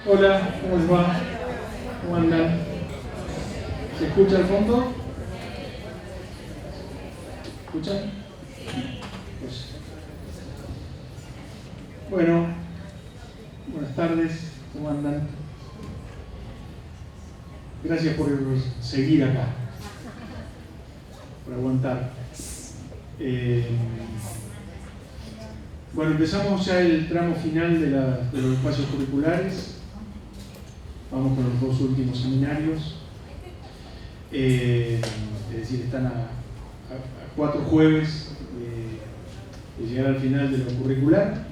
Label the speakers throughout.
Speaker 1: Hola, ¿cómo les va? ¿Cómo andan? ¿Se escucha al fondo? ¿Escuchan? Pues, bueno, buenas tardes, ¿cómo andan? Gracias por seguir acá, por aguantar. Bueno, empezamos ya el tramo final de los espacios curriculares. Vamos con los dos últimos seminarios. Es decir, están a 4 jueves de llegar al final de lo curricular.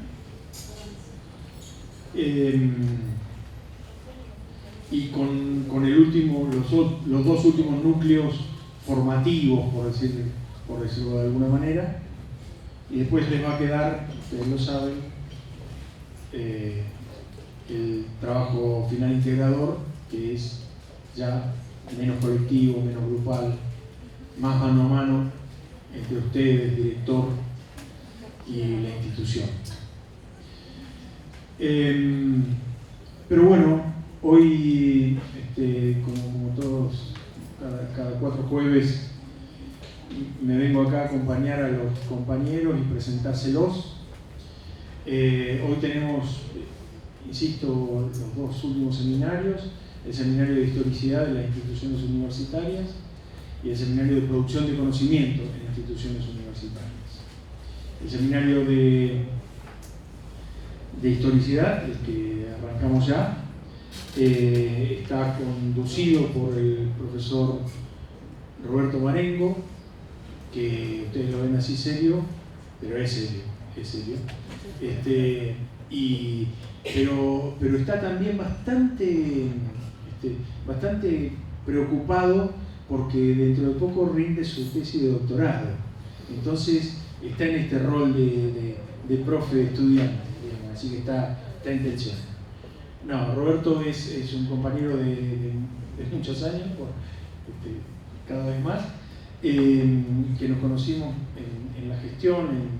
Speaker 1: Y con el último, los dos últimos núcleos formativos, por decirlo de alguna manera. Y después les va a quedar, ustedes lo saben, el trabajo final integrador, que es ya menos colectivo, menos grupal, más mano a mano entre ustedes, director y la institución. Pero bueno, hoy, como todos, cada 4 jueves, me vengo acá a acompañar a los compañeros y presentárselos. Hoy tenemos, insisto, los dos últimos seminarios: el seminario de historicidad de las instituciones universitarias y el seminario de producción de conocimiento en instituciones universitarias. El seminario de historicidad, el que arrancamos ya, está conducido por el profesor Roberto Marengo, que ustedes lo ven así serio, pero es serio. Pero está también bastante preocupado porque dentro de poco rinde su tesis de doctorado. Entonces está en este rol de profe estudiante, digamos, así que está en tensión. No, Roberto es un compañero de muchos años, cada vez más, que nos conocimos en la gestión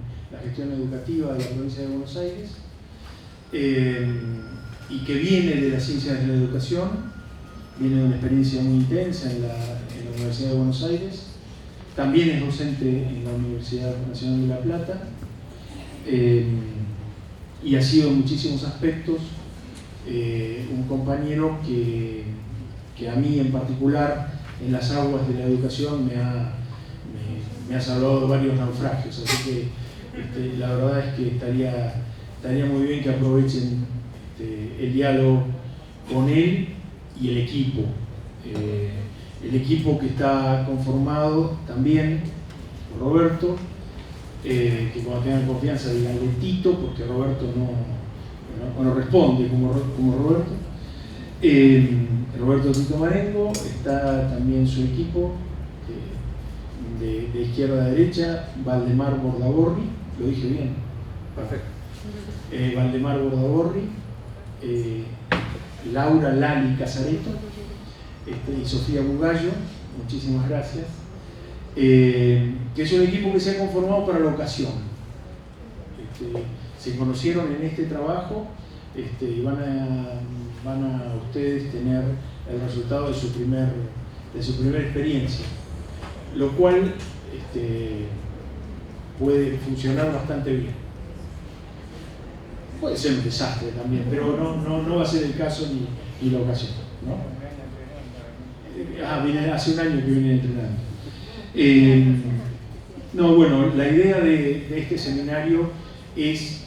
Speaker 1: educativa de la provincia de Buenos Aires, y que viene de las ciencias de la educación, viene de una experiencia muy intensa en la Universidad de Buenos Aires, también es docente en la Universidad Nacional de La Plata, y ha sido en muchísimos aspectos un compañero que a mí en particular, en las aguas de la educación, me ha salvado de varios naufragios, así que la verdad es que estaría muy bien que aprovechen el diálogo con él y el equipo. El equipo que está conformado también por Roberto, que cuando tengan confianza digan Tito, porque Roberto no responde como Roberto. Roberto Tito Marengo, está también su equipo de izquierda a derecha: Valdemar Bordaborri, lo dije bien, perfecto. Valdemar Bordaborri, Laura Lali Casareto, y Sofía Bugallo, muchísimas gracias, que es un equipo que se ha conformado para la ocasión. Se conocieron en este trabajo, y van a ustedes tener el resultado de su primera experiencia, lo cual puede funcionar bastante bien. Puede ser un desastre también, pero no va a ser el caso ni la ocasión, ¿no? Hace un año que viene entrenando. Bueno, la idea de este seminario es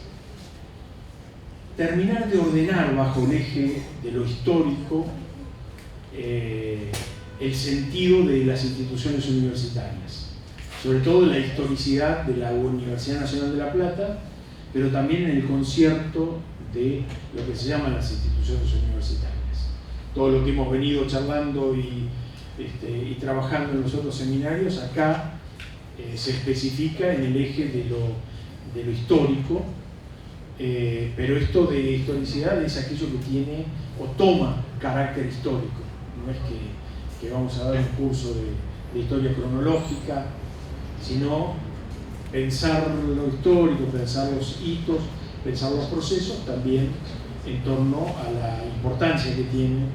Speaker 1: terminar de ordenar bajo el eje de lo histórico el sentido de las instituciones universitarias, sobre todo la historicidad de la Universidad Nacional de La Plata, pero también en el concierto de lo que se llaman las instituciones universitarias. Todo lo que hemos venido charlando y trabajando en los otros seminarios, acá se especifica en el eje de lo histórico, pero esto de historicidad es aquello que tiene o toma carácter histórico. No es que vamos a dar un curso de historia cronológica, sino pensar lo histórico, pensar los hitos, pensar los procesos, también en torno a la importancia que tiene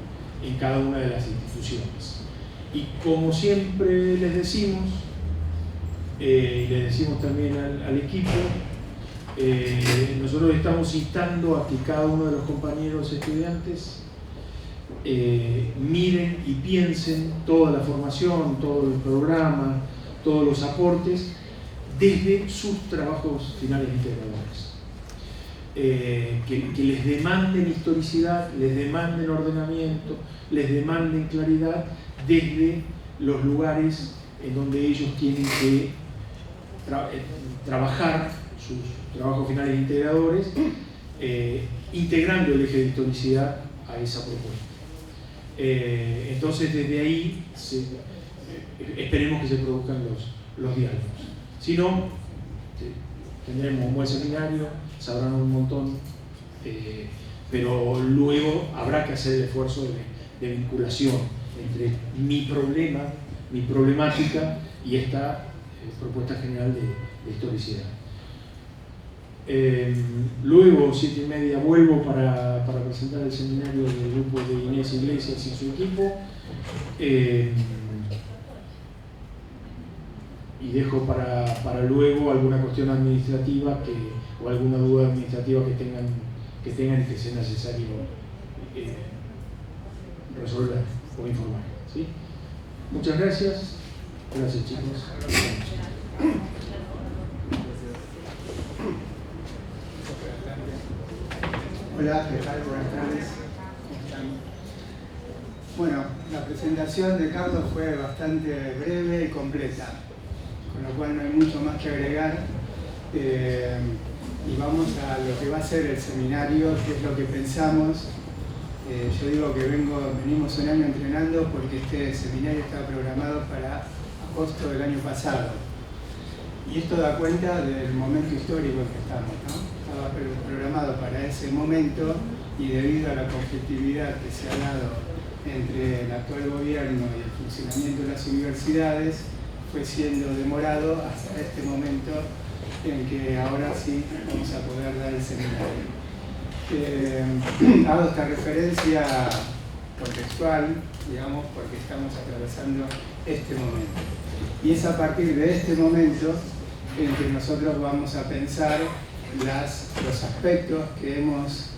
Speaker 1: en cada una de las instituciones. Y como siempre les decimos, le decimos también al equipo, nosotros estamos instando a que cada uno de los compañeros estudiantes miren y piensen toda la formación, todo el programa, todos los aportes desde sus trabajos finales integradores. Que les demanden historicidad, les demanden ordenamiento, les demanden claridad desde los lugares en donde ellos tienen que trabajar sus trabajos finales integradores, integrando el eje de historicidad a esa propuesta. Entonces desde ahí esperemos que se produzcan los diálogos. Si no, tendremos un buen seminario, sabrán un montón, pero luego habrá que hacer el esfuerzo de vinculación entre mi problema, mi problemática y esta propuesta general de historicidad. Luego, 7:30, vuelvo para presentar el seminario del grupo de Inés Iglesias y su equipo. Y dejo para luego alguna cuestión administrativa o alguna duda administrativa que tengan y que sea necesario resolver o informar. ¿Sí? Muchas gracias. Gracias, chicos.
Speaker 2: Hola, ¿qué tal? Buenas tardes. ¿Cómo están? Bueno, la presentación de Carlos fue bastante breve y completa, con lo cual no hay mucho más que agregar. Y vamos a lo que va a ser el seminario, que es lo que pensamos. Yo digo que venimos un año entrenando porque este seminario estaba programado para agosto del año pasado. Y esto da cuenta del momento histórico en que estamos, ¿no? Estaba programado para ese momento y debido a la conflictividad que se ha dado entre el actual gobierno y el funcionamiento de las universidades, fue siendo demorado hasta este momento en que ahora sí vamos a poder dar el seminario. Hago esta referencia contextual, digamos, porque estamos atravesando este momento. Y es a partir de este momento en que nosotros vamos a pensar los aspectos que hemos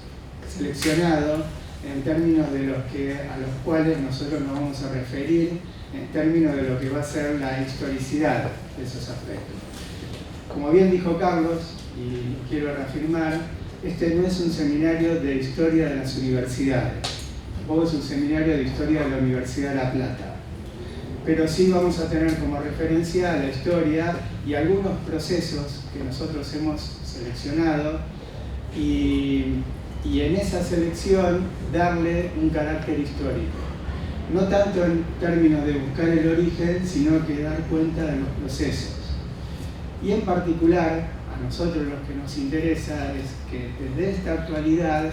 Speaker 2: seleccionado en términos de a los cuales nosotros nos vamos a referir en términos de lo que va a ser la historicidad de esos aspectos. Como bien dijo Carlos, y quiero reafirmar, este no es un seminario de historia de las universidades, tampoco es un seminario de historia de la Universidad de La Plata, pero sí vamos a tener como referencia la historia y algunos procesos que nosotros hemos seleccionado y en esa selección darle un carácter histórico. No tanto en términos de buscar el origen, sino que dar cuenta de los procesos. Y en particular, a nosotros lo que nos interesa es que desde esta actualidad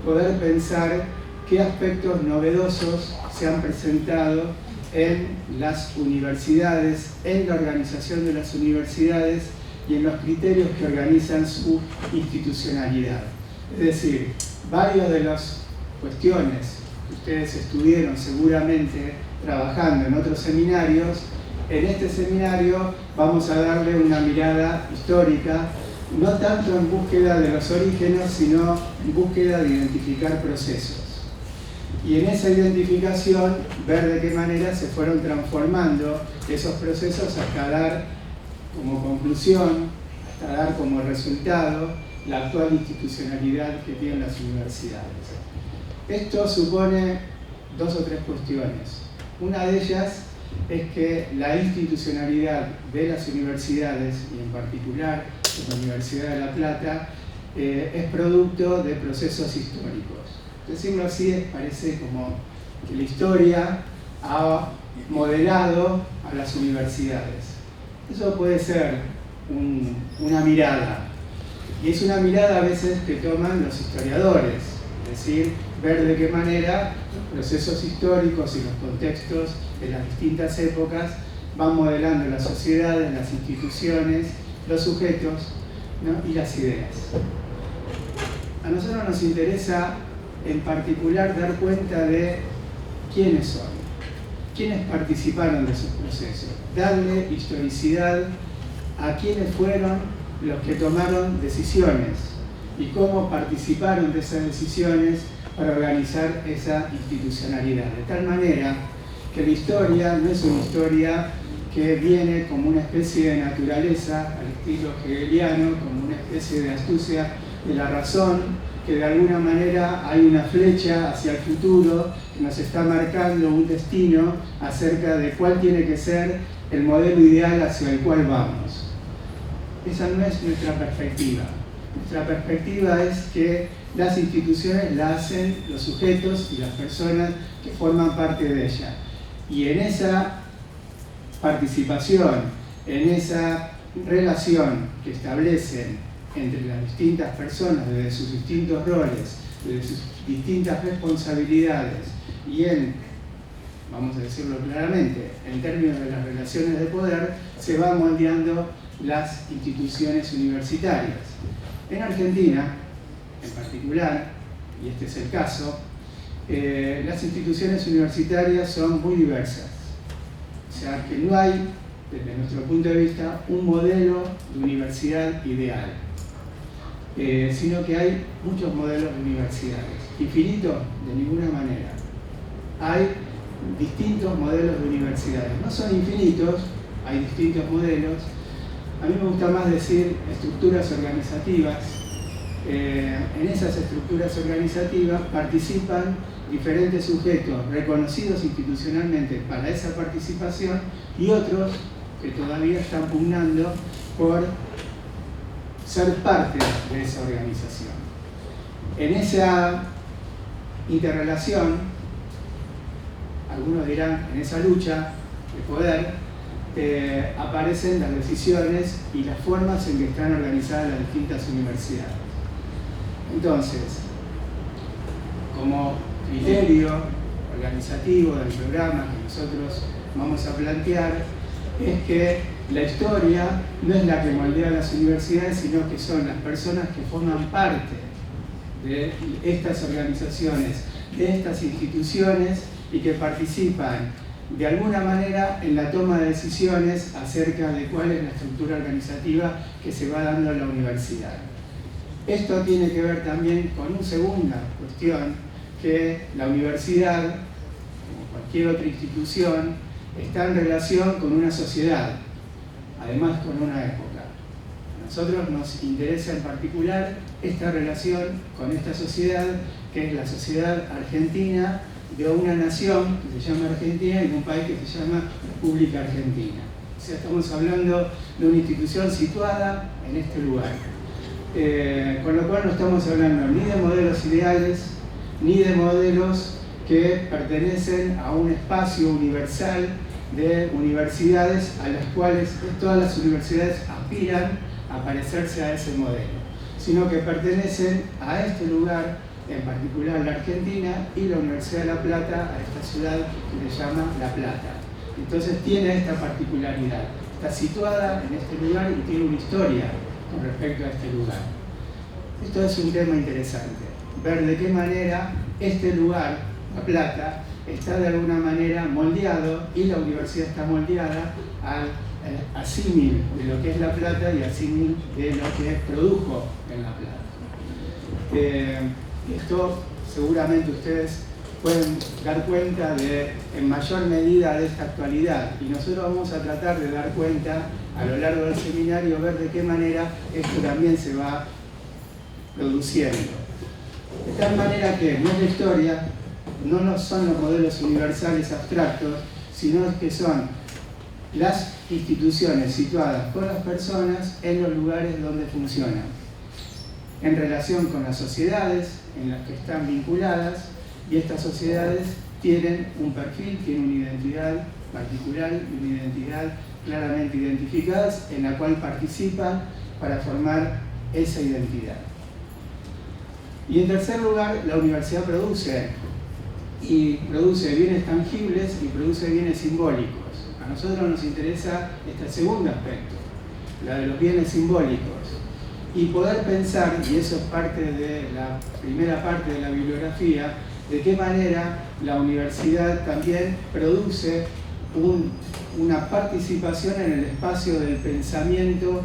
Speaker 2: poder pensar qué aspectos novedosos se han presentado en las universidades, en la organización de las universidades y en los criterios que organizan su institucionalidad. Es decir, varias de las cuestiones que ustedes estuvieron seguramente trabajando en otros seminarios, en este seminario vamos a darle una mirada histórica, no tanto en búsqueda de los orígenes, sino en búsqueda de identificar procesos. Y en esa identificación, ver de qué manera se fueron transformando esos procesos hasta dar como conclusión, hasta dar como resultado la actual institucionalidad que tienen las universidades. Esto supone dos o tres cuestiones. Una de ellas es que la institucionalidad de las universidades, y en particular de la Universidad de La Plata, es producto de procesos históricos. Decirlo así parece como que la historia ha modelado a las universidades. Eso puede ser una mirada, y es una mirada a veces que toman los historiadores, es decir, ver de qué manera los procesos históricos y los contextos de las distintas épocas van modelando las sociedades, las instituciones, los sujetos, ¿no? Y las ideas. A nosotros nos interesa en particular dar cuenta de quiénes son, quiénes participaron de esos procesos, darle historicidad a quiénes fueron los que tomaron decisiones y cómo participaron de esas decisiones para organizar esa institucionalidad. De tal manera que la historia no es una historia que viene como una especie de naturaleza, al estilo hegeliano, como una especie de astucia de la razón, que de alguna manera hay una flecha hacia el futuro que nos está marcando un destino acerca de cuál tiene que ser el modelo ideal hacia el cual vamos. Esa no es nuestra perspectiva. Nuestra perspectiva es que las instituciones las hacen los sujetos y las personas que forman parte de ella. Y en esa participación, en esa relación que establecen entre las distintas personas, desde sus distintos roles, desde sus distintas responsabilidades y en, vamos a decirlo claramente, en términos de las relaciones de poder, se van moldeando las instituciones universitarias. En Argentina, en particular, y este es el caso, las instituciones universitarias son muy diversas. O sea, que no hay, desde nuestro punto de vista, un modelo de universidad ideal, sino que hay muchos modelos de universidades. Infinito, de ninguna manera. Hay distintos modelos de universidades. No son infinitos, hay distintos modelos. A mí me gusta más decir estructuras organizativas. En esas estructuras organizativas participan diferentes sujetos reconocidos institucionalmente para esa participación y otros que todavía están pugnando por ser parte de esa organización. En esa interrelación, algunos dirán, en esa lucha de poder, aparecen las decisiones y las formas en que están organizadas las distintas universidades. Entonces, como criterio organizativo del programa que nosotros vamos a plantear, es que la historia no es la que moldea las universidades, sino que son las personas que forman parte de estas organizaciones, de estas instituciones y que participan de alguna manera en la toma de decisiones acerca de cuál es la estructura organizativa que se va dando en la universidad. Esto tiene que ver también con una segunda cuestión, que la universidad, como cualquier otra institución, está en relación con una sociedad, además con una época. A nosotros nos interesa en particular esta relación con esta sociedad, que es la sociedad argentina de una nación que se llama Argentina y de un país que se llama República Argentina. O sea, estamos hablando de una institución situada en este lugar. Con lo cual no estamos hablando ni de modelos ideales, ni de modelos que pertenecen a un espacio universal de universidades a las cuales todas las universidades aspiran a parecerse a ese modelo, sino que pertenecen a este lugar, en particular la Argentina y la Universidad de La Plata, a esta ciudad que se llama La Plata. Entonces tiene esta particularidad, está situada en este lugar y tiene una historia con respecto a este lugar. Esto es un tema interesante, ver de qué manera este lugar, La Plata, está de alguna manera moldeado y la universidad está moldeada al símil de lo que es La Plata y al símil de lo que produjo en La Plata. Esto seguramente ustedes pueden dar cuenta de, en mayor medida, de esta actualidad, y nosotros vamos a tratar de dar cuenta a lo largo del seminario, ver de qué manera esto también se va produciendo. De tal manera que no es la historia, no son los modelos universales abstractos, sino que son las instituciones situadas por las personas en los lugares donde funcionan, en relación con las sociedades en las que están vinculadas, y estas sociedades tienen un perfil, tienen una identidad particular y una identidad claramente identificadas en la cual participan para formar esa identidad. Y en tercer lugar, la universidad produce bienes tangibles y produce bienes simbólicos. A nosotros nos interesa este segundo aspecto, la de los bienes simbólicos. y poder pensar, y eso es parte de la primera parte de la bibliografía, de qué manera la universidad también produce una participación en el espacio del pensamiento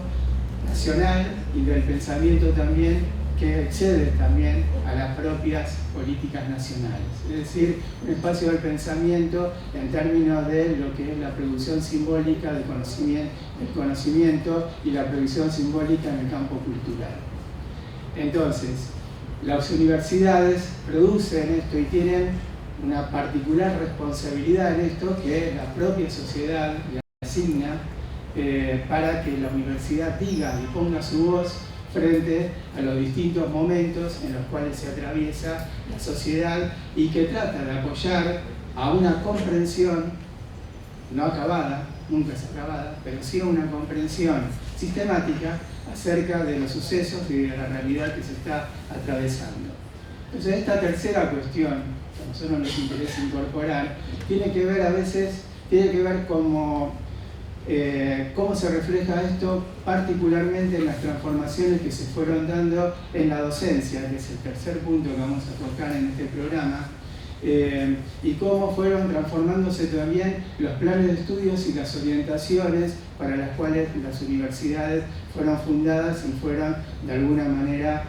Speaker 2: nacional y del pensamiento también que excede también a las propias políticas nacionales. Es decir, un espacio del pensamiento en términos de lo que es la producción simbólica del conocimiento y la producción simbólica en el campo cultural. Entonces, las universidades producen esto y tienen una particular responsabilidad en esto que la propia sociedad le asigna para que la universidad diga y ponga su voz frente a los distintos momentos en los cuales se atraviesa la sociedad y que trata de apoyar a una comprensión no acabada, nunca es acabada, pero sí a una comprensión sistemática acerca de los sucesos y de la realidad que se está atravesando. Entonces, esta tercera cuestión que a nosotros nos interesa incorporar tiene que ver a veces, cómo se refleja esto particularmente en las transformaciones que se fueron dando en la docencia, que es el tercer punto que vamos a tocar en este programa, y cómo fueron transformándose también los planes de estudios y las orientaciones para las cuales las universidades fueron fundadas y fueron de alguna manera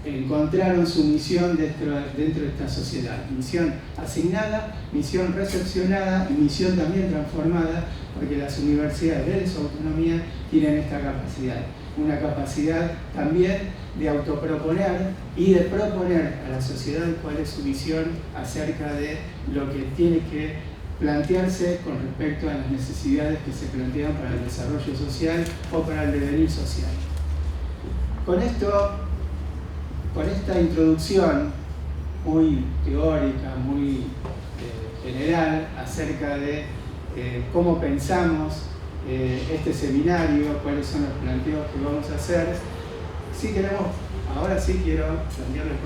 Speaker 2: encontraron su misión dentro de esta sociedad. Misión asignada, misión recepcionada y misión también transformada, porque las universidades de su autonomía tienen esta capacidad. Una capacidad también de autoproponer y de proponer a la sociedad cuál es su visión acerca de lo que tiene que plantearse con respecto a las necesidades que se plantean para el desarrollo social o para el devenir social. Con esta introducción muy teórica, muy general acerca de cómo pensamos este seminario, cuáles son los planteos que vamos a hacer, ahora sí quiero plantearles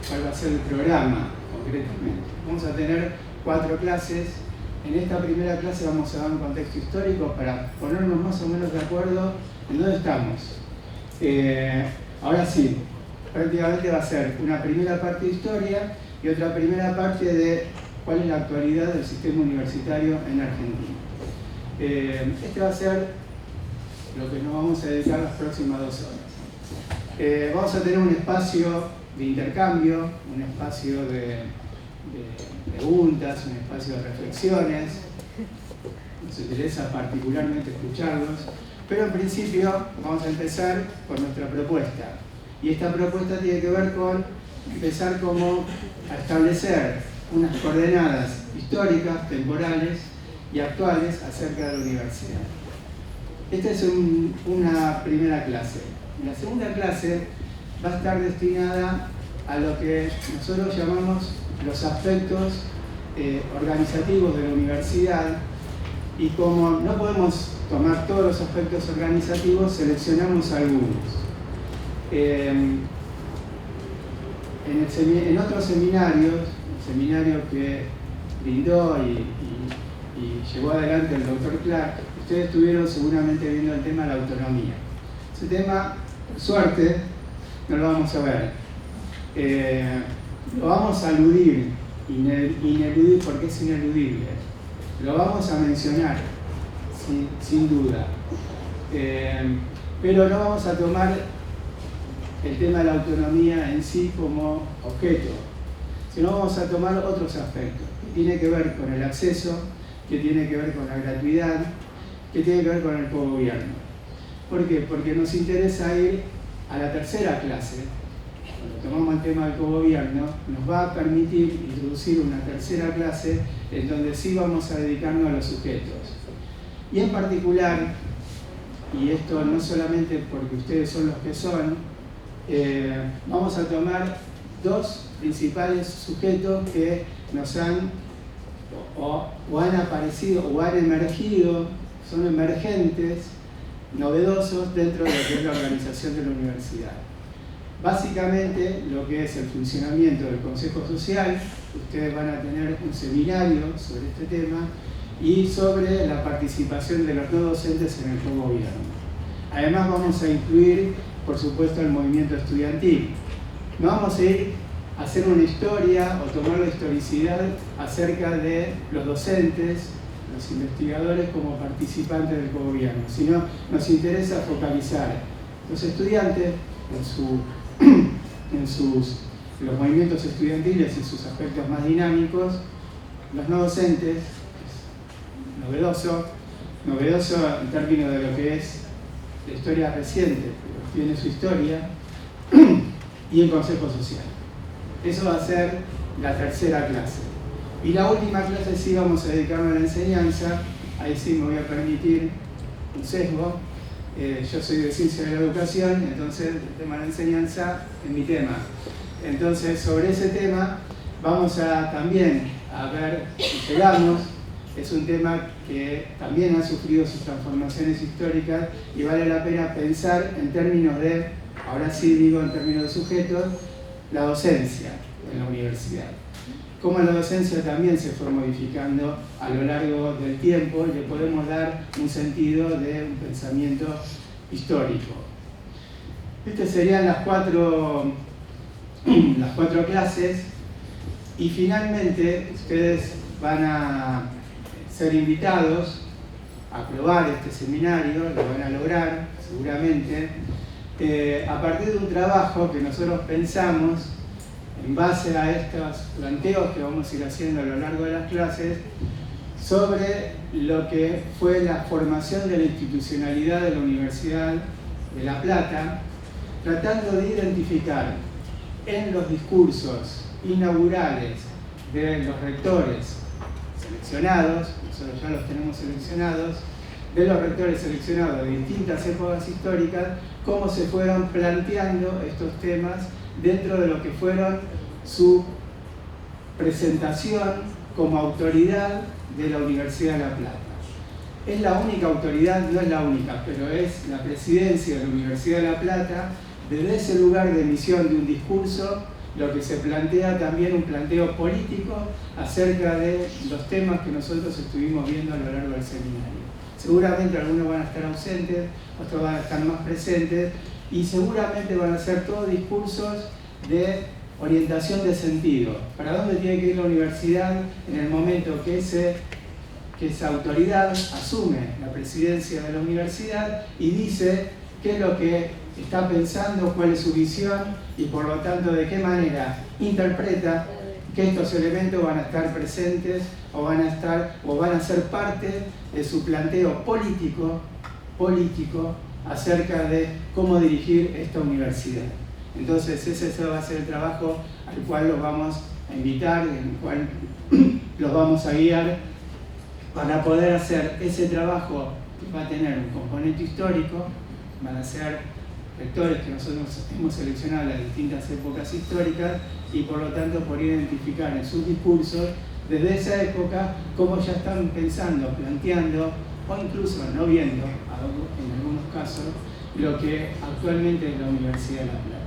Speaker 2: cuál va a ser el programa concretamente. Vamos a tener 4 clases. En esta primera clase vamos a dar un contexto histórico para ponernos más o menos de acuerdo en dónde estamos. Ahora sí, prácticamente va a ser una primera parte de historia y otra primera parte de cuál es la actualidad del sistema universitario en Argentina. Este va a ser lo que nos vamos a dedicar las próximas 2 horas. Vamos a tener un espacio de intercambio, un espacio de preguntas, un espacio de reflexiones. Nos interesa particularmente escucharlos, pero en principio vamos a empezar con nuestra propuesta. Y esta propuesta tiene que ver con empezar como a establecer unas coordenadas históricas, temporales y actuales acerca de la universidad. Esta es una primera clase. La segunda clase va a estar destinada a lo que nosotros llamamos los aspectos organizativos de la universidad, y como no podemos tomar todos los aspectos organizativos, seleccionamos algunos. En otros seminarios, el seminario que brindó y llevó adelante el doctor Clark, ustedes estuvieron seguramente viendo el tema de la autonomía. Ese tema, por suerte, no lo vamos a ver. Lo vamos a aludir, ineludir porque es ineludible. Lo vamos a mencionar, sin duda. Pero no vamos a tomar el tema de la autonomía en sí como objeto, sino vamos a tomar otros aspectos que tienen que ver con el acceso, que tienen que ver con la gratuidad, que tienen que ver con el cogobierno. ¿Por qué? Porque nos interesa ir a la tercera clase. Cuando tomamos el tema del cogobierno, nos va a permitir introducir una tercera clase en donde sí vamos a dedicarnos a los sujetos. Y en particular, y esto no solamente porque ustedes son los que son, vamos a tomar 2 principales sujetos que nos han o han aparecido o han emergido, son emergentes, novedosos dentro de lo que es la organización de la universidad. Básicamente, lo que es el funcionamiento del Consejo Social, ustedes van a tener un seminario sobre este tema, y sobre la participación de los no docentes en el cogobierno. Además vamos a incluir, por supuesto, el movimiento estudiantil. No vamos a ir a hacer una historia o tomar la historicidad acerca de los docentes, los investigadores como participantes del gobierno, sino nos interesa focalizar los estudiantes los movimientos estudiantiles y sus aspectos más dinámicos, los no docentes, novedoso en términos de lo que es la historia reciente, pero tiene su historia, y el consejo social. Eso va a ser la tercera clase. Y la última clase sí vamos a dedicarnos a la enseñanza. Ahí sí me voy a permitir un sesgo. Yo soy de Ciencia de la Educación, entonces el tema de la enseñanza es mi tema. Entonces sobre ese tema vamos también a ver si llegamos. Es un tema que también ha sufrido sus transformaciones históricas y vale la pena pensar en términos de, ahora sí digo en términos de sujetos, la docencia en la universidad. Cómo la docencia también se fue modificando a lo largo del tiempo y le podemos dar un sentido de un pensamiento histórico. Estas serían las cuatro clases y finalmente ustedes van a ser invitados a probar este seminario, lo van a lograr seguramente, a partir de un trabajo que nosotros pensamos en base a estos planteos que vamos a ir haciendo a lo largo de las clases sobre lo que fue la formación de la institucionalidad de la Universidad de La Plata, tratando de identificar en los discursos inaugurales de los rectores seleccionados, nosotros ya los tenemos seleccionados, de los rectores seleccionados de distintas épocas históricas, cómo se fueron planteando estos temas dentro de lo que fueron su presentación como autoridad de la Universidad de La Plata. Es la única autoridad, no es la única, pero es la presidencia de la Universidad de La Plata, desde ese lugar de emisión de un discurso, lo que se plantea también un planteo político acerca de los temas que nosotros estuvimos viendo a lo largo del seminario. Seguramente algunos van a estar ausentes, otros van a estar más presentes, y seguramente van a ser todos discursos de orientación de sentido. ¿Para dónde tiene que ir la universidad en el momento que esa autoridad asume la presidencia de la universidad y dice qué es lo que está pensando, cuál es su visión y por lo tanto de qué manera interpreta que estos elementos van a estar presentes o van a ser parte de su planteo político acerca de cómo dirigir esta universidad. Entonces ese va a ser el trabajo al cual los vamos a invitar, en el cual los vamos a guiar para poder hacer ese trabajo que va a tener un componente histórico. Van a ser rectores que nosotros hemos seleccionado en las distintas épocas históricas y por lo tanto poder identificar en sus discursos desde esa época cómo ya están pensando, planteando o incluso no viendo, en algunos casos, lo que actualmente es la Universidad de La Plata.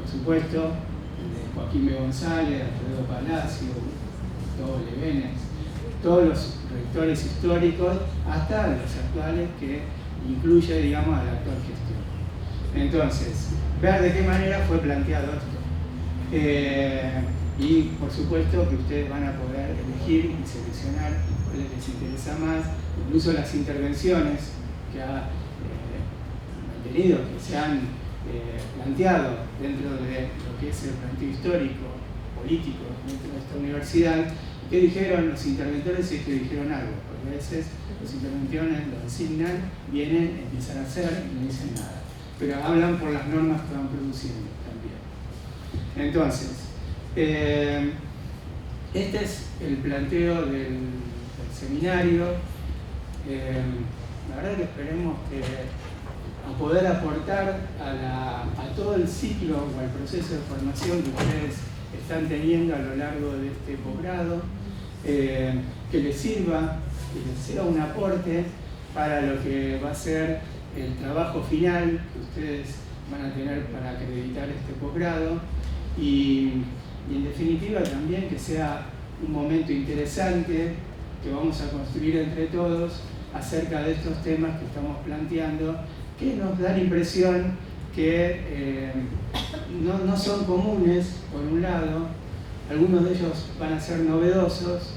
Speaker 2: Por supuesto, de Joaquín B. González, Alfredo Palacio, Gustavo Levenes, todos los rectores históricos, hasta los actuales que incluye, digamos, a la actual gestión. Entonces, ver de qué manera fue planteado esto. Y por supuesto que ustedes van a poder elegir y seleccionar cuáles les interesa más, incluso las intervenciones que ha tenido, que se han planteado dentro de lo que es el planteo histórico, político dentro de esta universidad. ¿Qué dijeron los interventores? Es que dijeron algo, porque a veces los interventores lo designan, vienen, empiezan a hacer y no dicen nada, pero hablan por las normas que van produciendo también. Entonces, este es el planteo del seminario. La verdad que esperemos a poder aportar a todo el ciclo o al proceso de formación que ustedes están teniendo a lo largo de este posgrado, que les sirva, que les sea un aporte para lo que va a ser el trabajo final que ustedes van a tener para acreditar este posgrado y en definitiva también que sea un momento interesante que vamos a construir entre todos acerca de estos temas que estamos planteando, que nos da la impresión que no son comunes, por un lado, algunos de ellos van a ser novedosos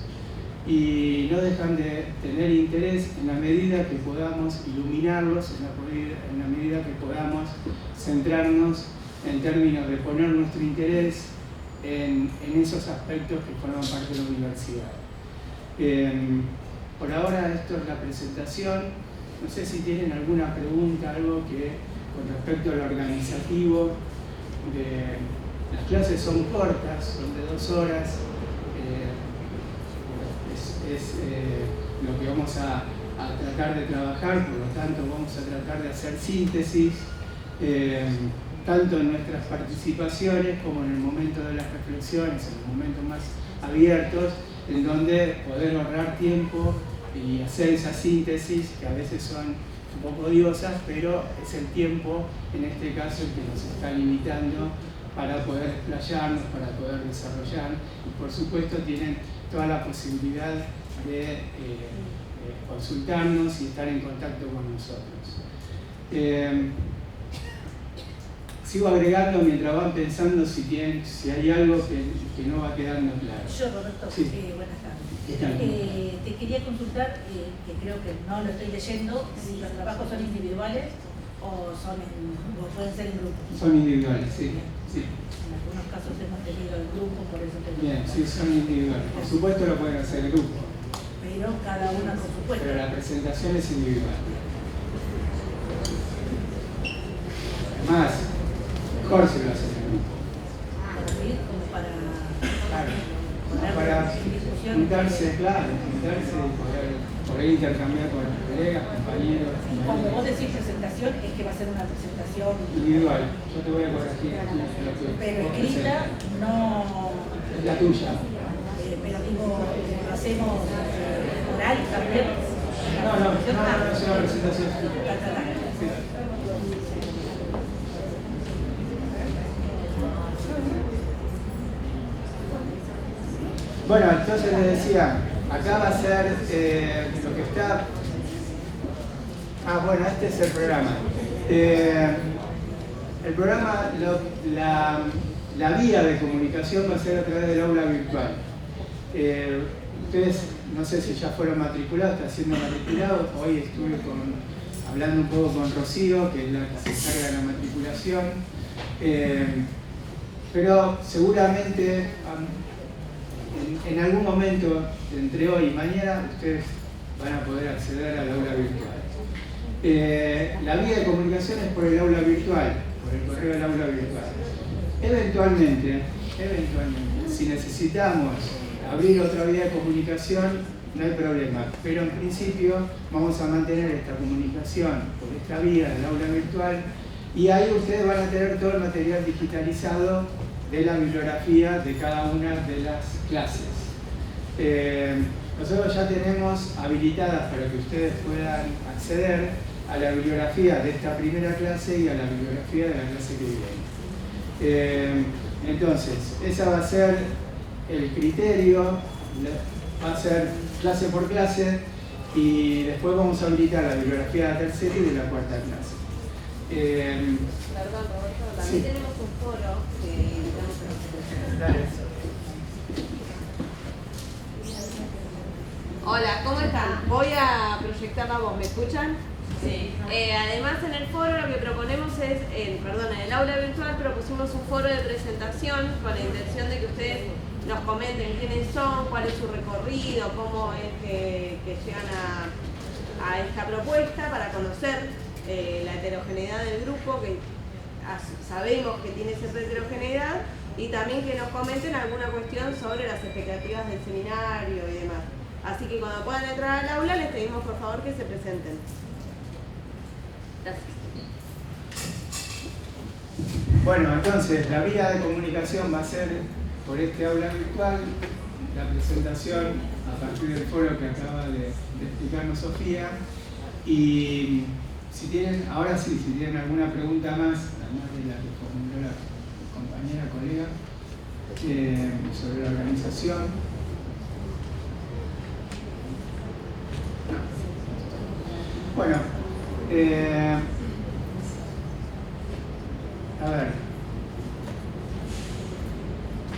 Speaker 2: y no dejan de tener interés en la medida que podamos iluminarlos, en la medida que podamos centrarnos en términos de poner nuestro interés en esos aspectos que forman parte de la universidad. Por ahora esto es la presentación. No sé si tienen alguna pregunta, algo que con respecto al organizativo. Las clases son cortas, son de 2 horas. Es lo que vamos a tratar de trabajar, por lo tanto vamos a tratar de hacer síntesis, tanto en nuestras participaciones como en el momento de las reflexiones, en los momentos más abiertos, en donde poder ahorrar tiempo y hacer esa síntesis, que a veces son un poco odiosas, pero es el tiempo, en este caso, el que nos está limitando para poder explayarnos, para poder desarrollar, y por supuesto tienen toda la posibilidad de consultarnos y estar en contacto con nosotros. Sigo agregando mientras van pensando si hay algo que no va quedando claro.
Speaker 3: Yo, Roberto,
Speaker 2: sí.
Speaker 3: Buenas tardes. Te quería consultar, que creo que no lo estoy leyendo, si los trabajos son individuales o pueden ser en grupo.
Speaker 2: Son individuales, sí. Sí.
Speaker 3: En algunos casos hemos tenido el grupo, por eso te
Speaker 2: Bien, sí, son individuales. Por supuesto lo pueden hacer en grupo.
Speaker 3: Pero cada una con su puesto.
Speaker 2: Pero la presentación es individual. Además, mejor si lo hacen en grupo.
Speaker 3: Como para
Speaker 2: juntarse, claro, juntarse y poder intercambiar con los colegas, compañeros.
Speaker 3: Cuando vos decís presentación, es que va a ser una presentación
Speaker 2: individual. Yo te voy a corregir lo que
Speaker 3: pero escrita, no.
Speaker 2: Es la tuya.
Speaker 3: Pero digo, hacemos oral también.
Speaker 2: No, es una presentación. Sí. Bueno, entonces les decía, acá va a ser lo que está... bueno, este es el programa. El programa, la vía de comunicación va a ser a través del aula virtual. Ustedes, no sé si ya fueron matriculados, están siendo matriculados. Hoy estuve hablando un poco con Rocío, que es la que se encarga de la matriculación. Pero seguramente en algún momento, entre hoy y mañana, ustedes van a poder acceder al aula virtual. La vía de comunicación es por el aula virtual, por el correo del aula virtual. Eventualmente, si necesitamos abrir otra vía de comunicación, no hay problema. Pero en principio vamos a mantener esta comunicación por esta vía del aula virtual y ahí ustedes van a tener todo el material digitalizado de la bibliografía de cada una de las clases. Nosotros ya tenemos habilitadas para que ustedes puedan acceder a la bibliografía de esta primera clase y a la bibliografía de la clase que viene. Entonces, esa va a ser el criterio, va a ser clase por clase y después vamos a habilitar la bibliografía de la tercera y de la cuarta clase.
Speaker 4: Perdón, Roberto, también sí. Tenemos un foro que Hola, ¿cómo están? Voy a proyectar la voz, ¿me escuchan? Sí. Además, en el foro lo que proponemos es, en el aula virtual propusimos un foro de presentación con la intención de que ustedes nos comenten quiénes son, cuál es su recorrido, cómo es que llegan a esta propuesta para conocer la heterogeneidad del grupo, que sabemos que tiene esa heterogeneidad, y también que nos comenten alguna cuestión sobre las expectativas del seminario y demás. Así que cuando puedan entrar al aula les pedimos por favor que se presenten. Gracias.
Speaker 2: Bueno, entonces la vía de comunicación va a ser por este aula virtual, la presentación a partir del foro que acaba de explicarnos Sofía, y si tienen, ahora sí, si tienen alguna pregunta más, además de la que formuló la compañera, colega, sobre la organización. Bueno, A ver.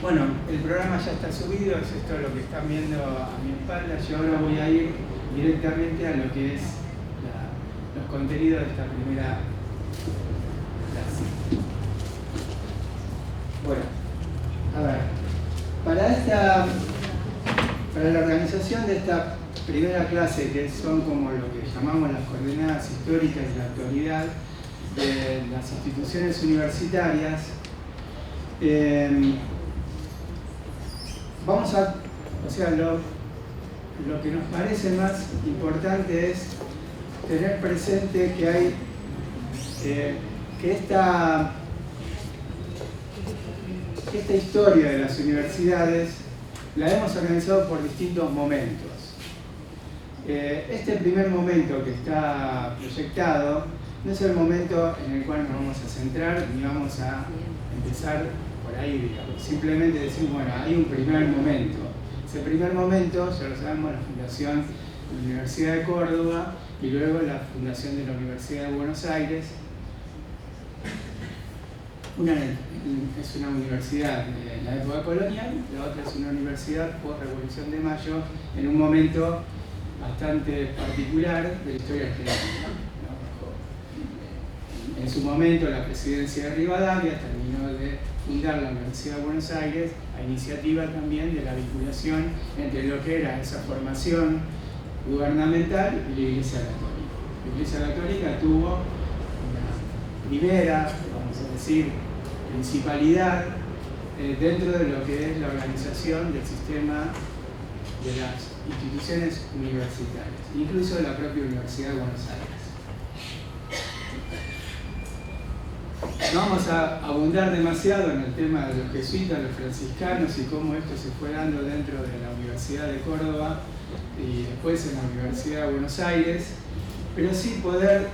Speaker 2: Bueno, el programa ya está subido, es esto lo que están viendo a mi espalda. Yo ahora voy a ir directamente a lo que es los contenidos de esta primera clase. Bueno, a ver, para la organización de esta primera clase, que son como lo que llamamos las coordenadas históricas de la actualidad de las instituciones universitarias, lo que nos parece más importante es tener presente que hay que esta historia de las universidades la hemos organizado por distintos momentos. Este primer momento que está proyectado no es el momento en el cual nos vamos a centrar ni vamos a empezar por ahí, digamos. Simplemente decimos, bueno, hay un primer momento. Ese primer momento, ya lo sabemos, la fundación de la Universidad de Córdoba y luego la fundación de la Universidad de Buenos Aires. Una es una universidad de la época colonial, la otra es una universidad post-Revolución de Mayo, en un momento bastante particular de la historia argentina. En su momento, la presidencia de Rivadavia terminó de fundar la Universidad de Buenos Aires a iniciativa también de la vinculación entre lo que era esa formación gubernamental y la Iglesia Católica. La Iglesia Católica tuvo una primera, vamos a decir, principalidad dentro de lo que es la organización del sistema de las instituciones universitarias, incluso de la propia Universidad de Buenos Aires. No vamos a abundar demasiado en el tema de los jesuitas, los franciscanos y cómo esto se fue dando dentro de la Universidad de Córdoba y después en la Universidad de Buenos Aires, pero sí poder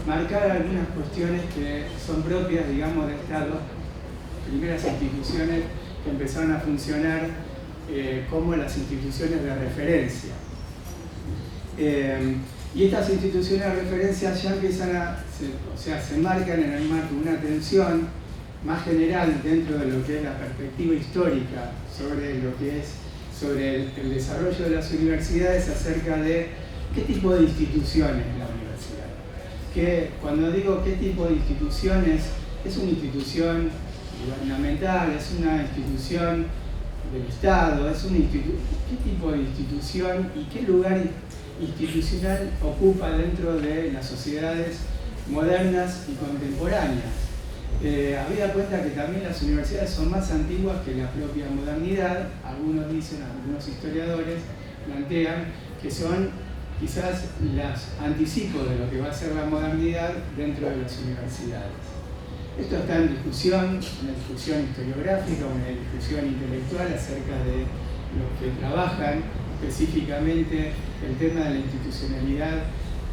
Speaker 2: marcar algunas cuestiones que son propias, digamos, de estas dos primeras instituciones que empezaron a funcionar como las instituciones de referencia. Y estas instituciones de referencia ya empiezan se marcan en el marco de una atención más general dentro de lo que es la perspectiva histórica sobre el desarrollo de las universidades acerca de qué tipo de instituciones es la universidad. Que cuando digo qué tipo de instituciones, es una institución gubernamental, es una institución del Estado, qué tipo de institución y qué lugar institucional ocupa dentro de las sociedades modernas y contemporáneas. Habida cuenta que también las universidades son más antiguas que la propia modernidad, algunos dicen, algunos historiadores plantean que son quizás los anticipos de lo que va a ser la modernidad dentro de las universidades. Esto está en discusión, una discusión historiográfica, una discusión intelectual acerca de los que trabajan específicamente el tema de la institucionalidad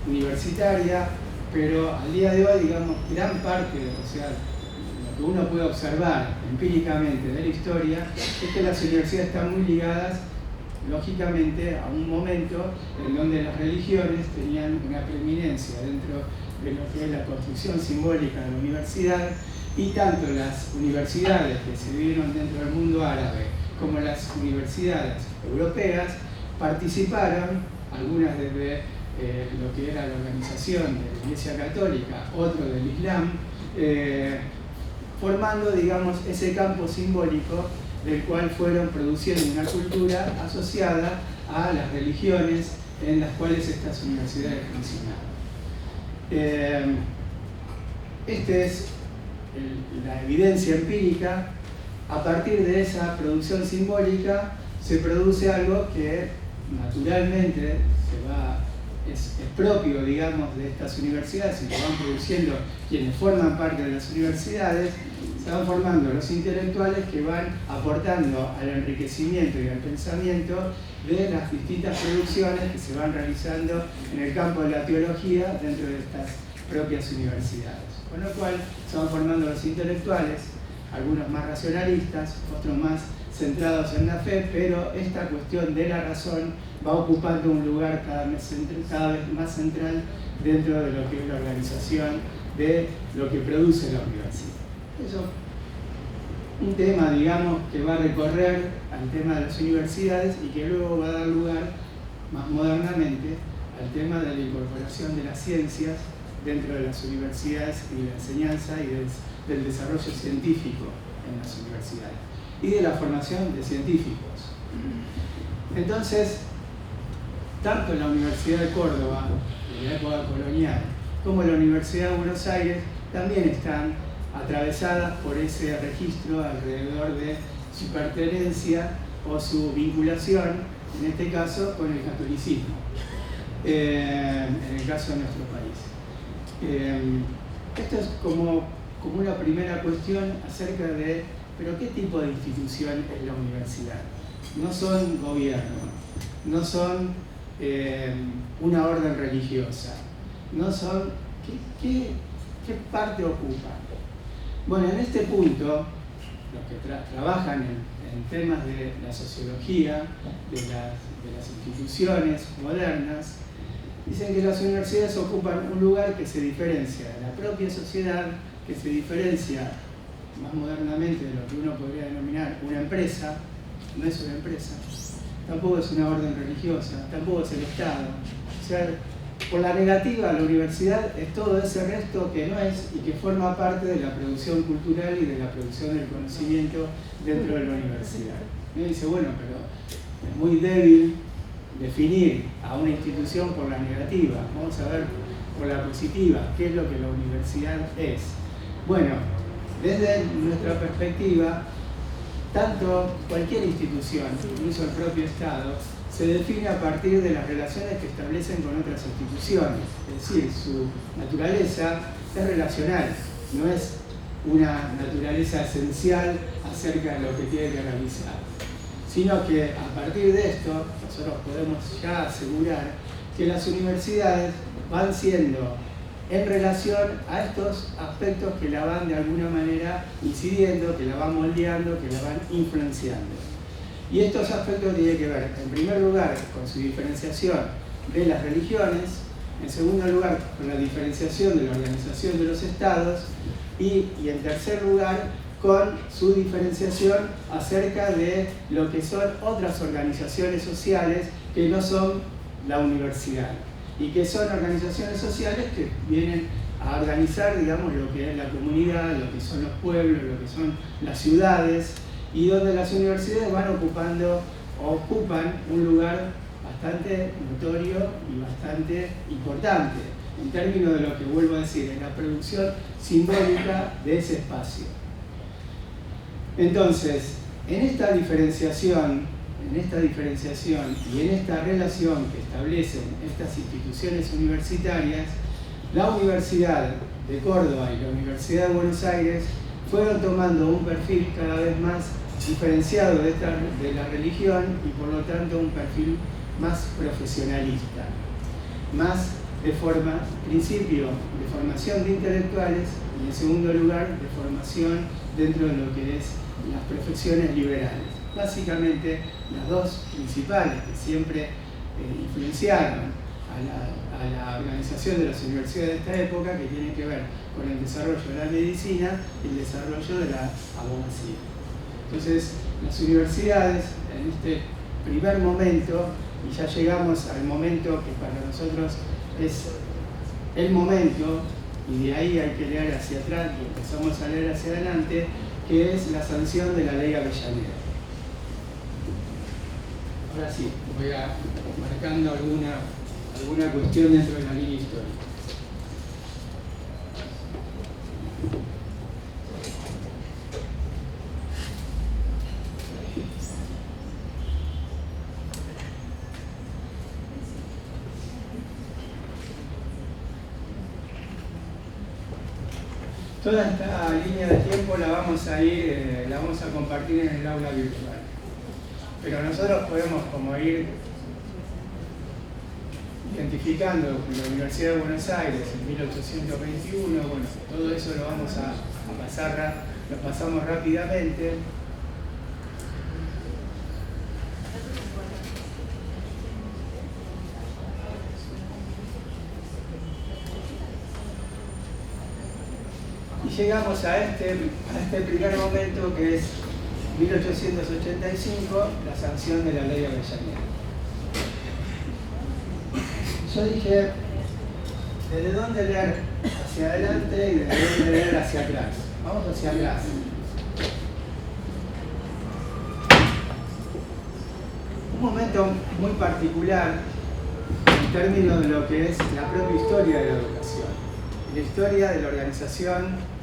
Speaker 2: universitaria, pero al día de hoy, digamos, gran parte, lo que uno puede observar empíricamente de la historia es que las universidades están muy ligadas, lógicamente, a un momento en donde las religiones tenían una preeminencia dentro de lo que es la construcción simbólica de la universidad, y tanto las universidades que se vieron dentro del mundo árabe como las universidades europeas participaron, algunas desde lo que era la organización de la Iglesia Católica, otro del Islam, formando, digamos, ese campo simbólico del cual fueron produciendo una cultura asociada a las religiones en las cuales estas universidades funcionaban. Esta es la evidencia empírica. A partir de esa producción simbólica se produce algo que naturalmente es propio, digamos, de estas universidades y que van produciendo quienes forman parte de las universidades. Se van formando los intelectuales que van aportando al enriquecimiento y al pensamiento de las distintas producciones que se van realizando en el campo de la teología dentro de estas propias universidades. Con lo cual se van formando los intelectuales, algunos más racionalistas, otros más centrados en la fe, pero esta cuestión de la razón va ocupando un lugar cada vez más central dentro de lo que es la organización de lo que produce la universidad. Eso un tema, digamos, que va a recorrer al tema de las universidades y que luego va a dar lugar, más modernamente, al tema de la incorporación de las ciencias dentro de las universidades y de la enseñanza y del desarrollo científico en las universidades y de la formación de científicos. Entonces, tanto en la Universidad de Córdoba, de la época colonial, como en la Universidad de Buenos Aires, también están atravesadas por ese registro alrededor de su pertenencia o su vinculación, en este caso, con el catolicismo, en el caso de nuestro país. Esto es como una primera cuestión acerca de, ¿pero qué tipo de institución es la universidad? No son gobierno, no son una orden religiosa, no son... ¿Qué parte ocupan? Bueno, en este punto, los que trabajan en temas de la sociología, de las instituciones modernas, dicen que las universidades ocupan un lugar que se diferencia de la propia sociedad, que se diferencia más modernamente de lo que uno podría denominar una empresa. No es una empresa, tampoco es una orden religiosa, tampoco es el Estado. O sea, por la negativa, la universidad es todo ese resto que no es y que forma parte de la producción cultural y de la producción del conocimiento dentro de la universidad. Y uno dice, bueno, pero es muy débil definir a una institución por la negativa. Vamos a ver por la positiva qué es lo que la universidad es. Bueno, desde nuestra perspectiva, tanto cualquier institución, incluso el propio Estado, se define a partir de las relaciones que establecen con otras instituciones. Es decir, su naturaleza es relacional, no es una naturaleza esencial acerca de lo que tiene que realizar, sino que a partir de esto nosotros podemos ya asegurar que las universidades van siendo en relación a estos aspectos que la van de alguna manera incidiendo, que la van moldeando, que la van influenciando. Y estos aspectos tienen que ver, en primer lugar, con su diferenciación de las religiones, en segundo lugar, con la diferenciación de la organización de los estados y en tercer lugar, con su diferenciación acerca de lo que son otras organizaciones sociales que no son la universidad y que son organizaciones sociales que vienen a organizar, digamos, lo que es la comunidad, lo que son los pueblos, lo que son las ciudades, y donde las universidades van ocupan un lugar bastante notorio y bastante importante en términos de lo que vuelvo a decir, en la producción simbólica de ese espacio. Entonces, en esta diferenciación y en esta relación que establecen estas instituciones universitarias, la Universidad de Córdoba y la Universidad de Buenos Aires fueron tomando un perfil cada vez más diferenciado de la religión y por lo tanto un perfil más profesionalista, más de principio de formación de intelectuales y en segundo lugar de formación dentro de lo que es las profesiones liberales. Básicamente las dos principales que siempre influenciaron a la organización de las universidades de esta época, que tienen que ver con el desarrollo de la medicina y el desarrollo de la abogacía. Entonces, las universidades en este primer momento, y ya llegamos al momento que para nosotros es el momento, y de ahí hay que leer hacia atrás y empezamos a leer hacia adelante, que es la sanción de la Ley Avellaneda. Ahora sí, voy marcando alguna cuestión dentro de la línea histórica. Toda esta línea de tiempo la vamos a compartir en el aula virtual. Pero nosotros podemos como ir identificando la Universidad de Buenos Aires en 1821, bueno, todo eso lo vamos a pasar, lo pasamos rápidamente. Y llegamos a este primer momento, que es 1885, la sanción de la ley Avellaneda. Yo dije, ¿desde dónde leer hacia adelante y desde dónde leer hacia atrás? Vamos hacia atrás. Un momento muy particular en términos de lo que es la propia historia de la educación, la historia de la organización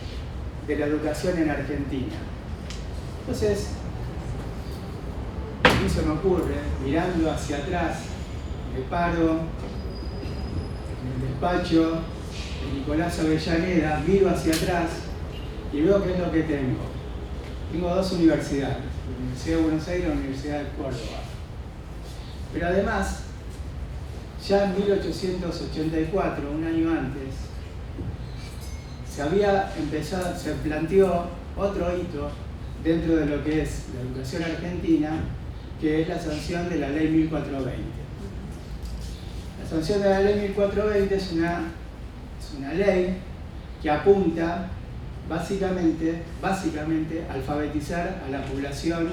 Speaker 2: de la educación en Argentina. Entonces, a mí se me ocurre, mirando hacia atrás, me paro en el despacho de Nicolás Avellaneda, miro hacia atrás y veo qué es lo que tengo. Tengo dos universidades, la Universidad de Buenos Aires y la Universidad de Córdoba. Pero además, ya en 1884, un año antes, se planteó otro hito dentro de lo que es la educación argentina, que es la sanción de la Ley 1420. La sanción de la Ley 1420 es una ley que apunta básicamente a alfabetizar a la población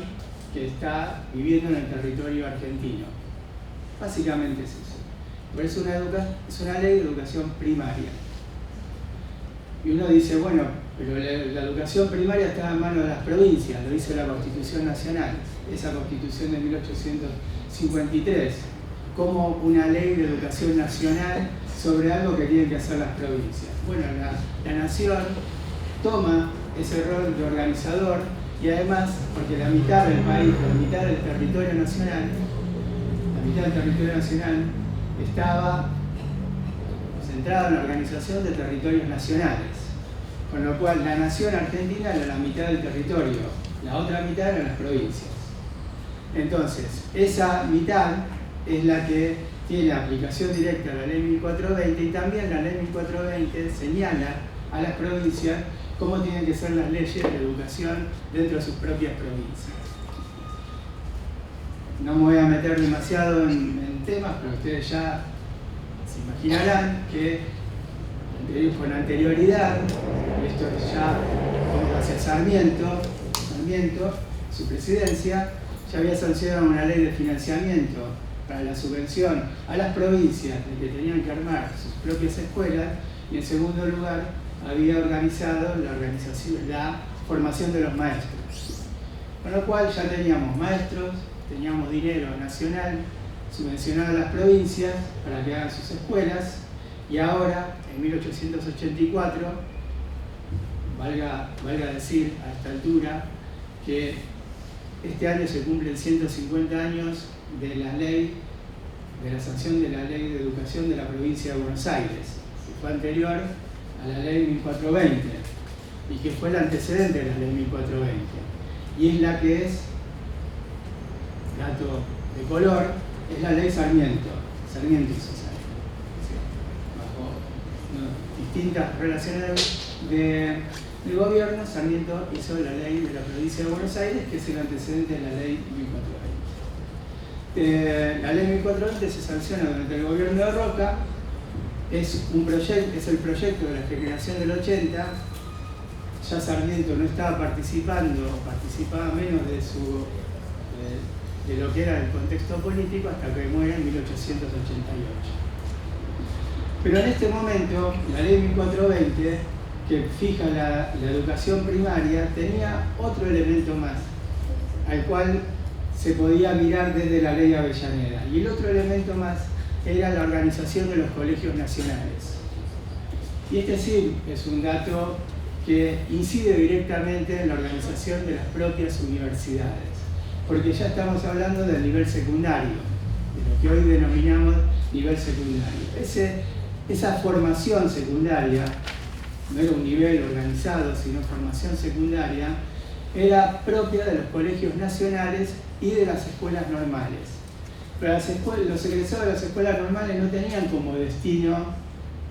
Speaker 2: que está viviendo en el territorio argentino. Básicamente es eso. Pero es una ley de educación primaria. Y uno dice, bueno, pero la educación primaria está en manos de las provincias, lo dice la Constitución Nacional, esa Constitución de 1853, como una ley de educación nacional sobre algo que tienen que hacer las provincias. Bueno, la nación toma ese rol de organizador y además, porque la mitad del país, la mitad del territorio nacional, estaba centrada en la organización de territorios nacionales, con lo cual la nación argentina era la mitad del territorio, la otra mitad eran las provincias. Entonces, esa mitad es la que tiene aplicación directa a la ley 1420 y también la ley 1420 señala a las provincias cómo tienen que ser las leyes de educación dentro de sus propias provincias. No me voy a meter demasiado en temas, pero ustedes ya se imaginarán que con anterioridad, esto es ya hacia Sarmiento, su presidencia, ya había sancionado una ley de financiamiento para la subvención a las provincias de que tenían que armar sus propias escuelas, y en segundo lugar había organizado la formación de los maestros. Con lo cual ya teníamos maestros, teníamos dinero nacional subvencionado a las provincias para que hagan sus escuelas, y ahora, en 1884, valga decir a esta altura que este año se cumplen 150 años de la sanción de la Ley de Educación de la Provincia de Buenos Aires, que fue anterior a la Ley 1420 y que fue el antecedente de la Ley 1420. Y es la que es, dato de color, es la Ley Sarmiento y Sosa. Bajo distintas relaciones de gobierno, Sarmiento hizo la Ley de la Provincia de Buenos Aires, que es el antecedente de la Ley 1420. La Ley 1420 se sanciona durante el gobierno de Roca, es el proyecto de la generación del 80. Ya Sarmiento no estaba participando, participaba menos de lo que era el contexto político hasta que muere en 1888. Pero en este momento, la Ley 1420, que fija la educación primaria, tenía otro elemento más, al cual se podía mirar desde la Ley Avellaneda. Y el otro elemento más era la organización de los colegios nacionales. Y este sí es un dato que incide directamente en la organización de las propias universidades, porque ya estamos hablando del nivel secundario, de lo que hoy denominamos nivel secundario. Esa formación secundaria no era un nivel organizado, sino formación secundaria, era propia de los colegios nacionales y de las escuelas normales. Pero los egresados de las escuelas normales no tenían como destino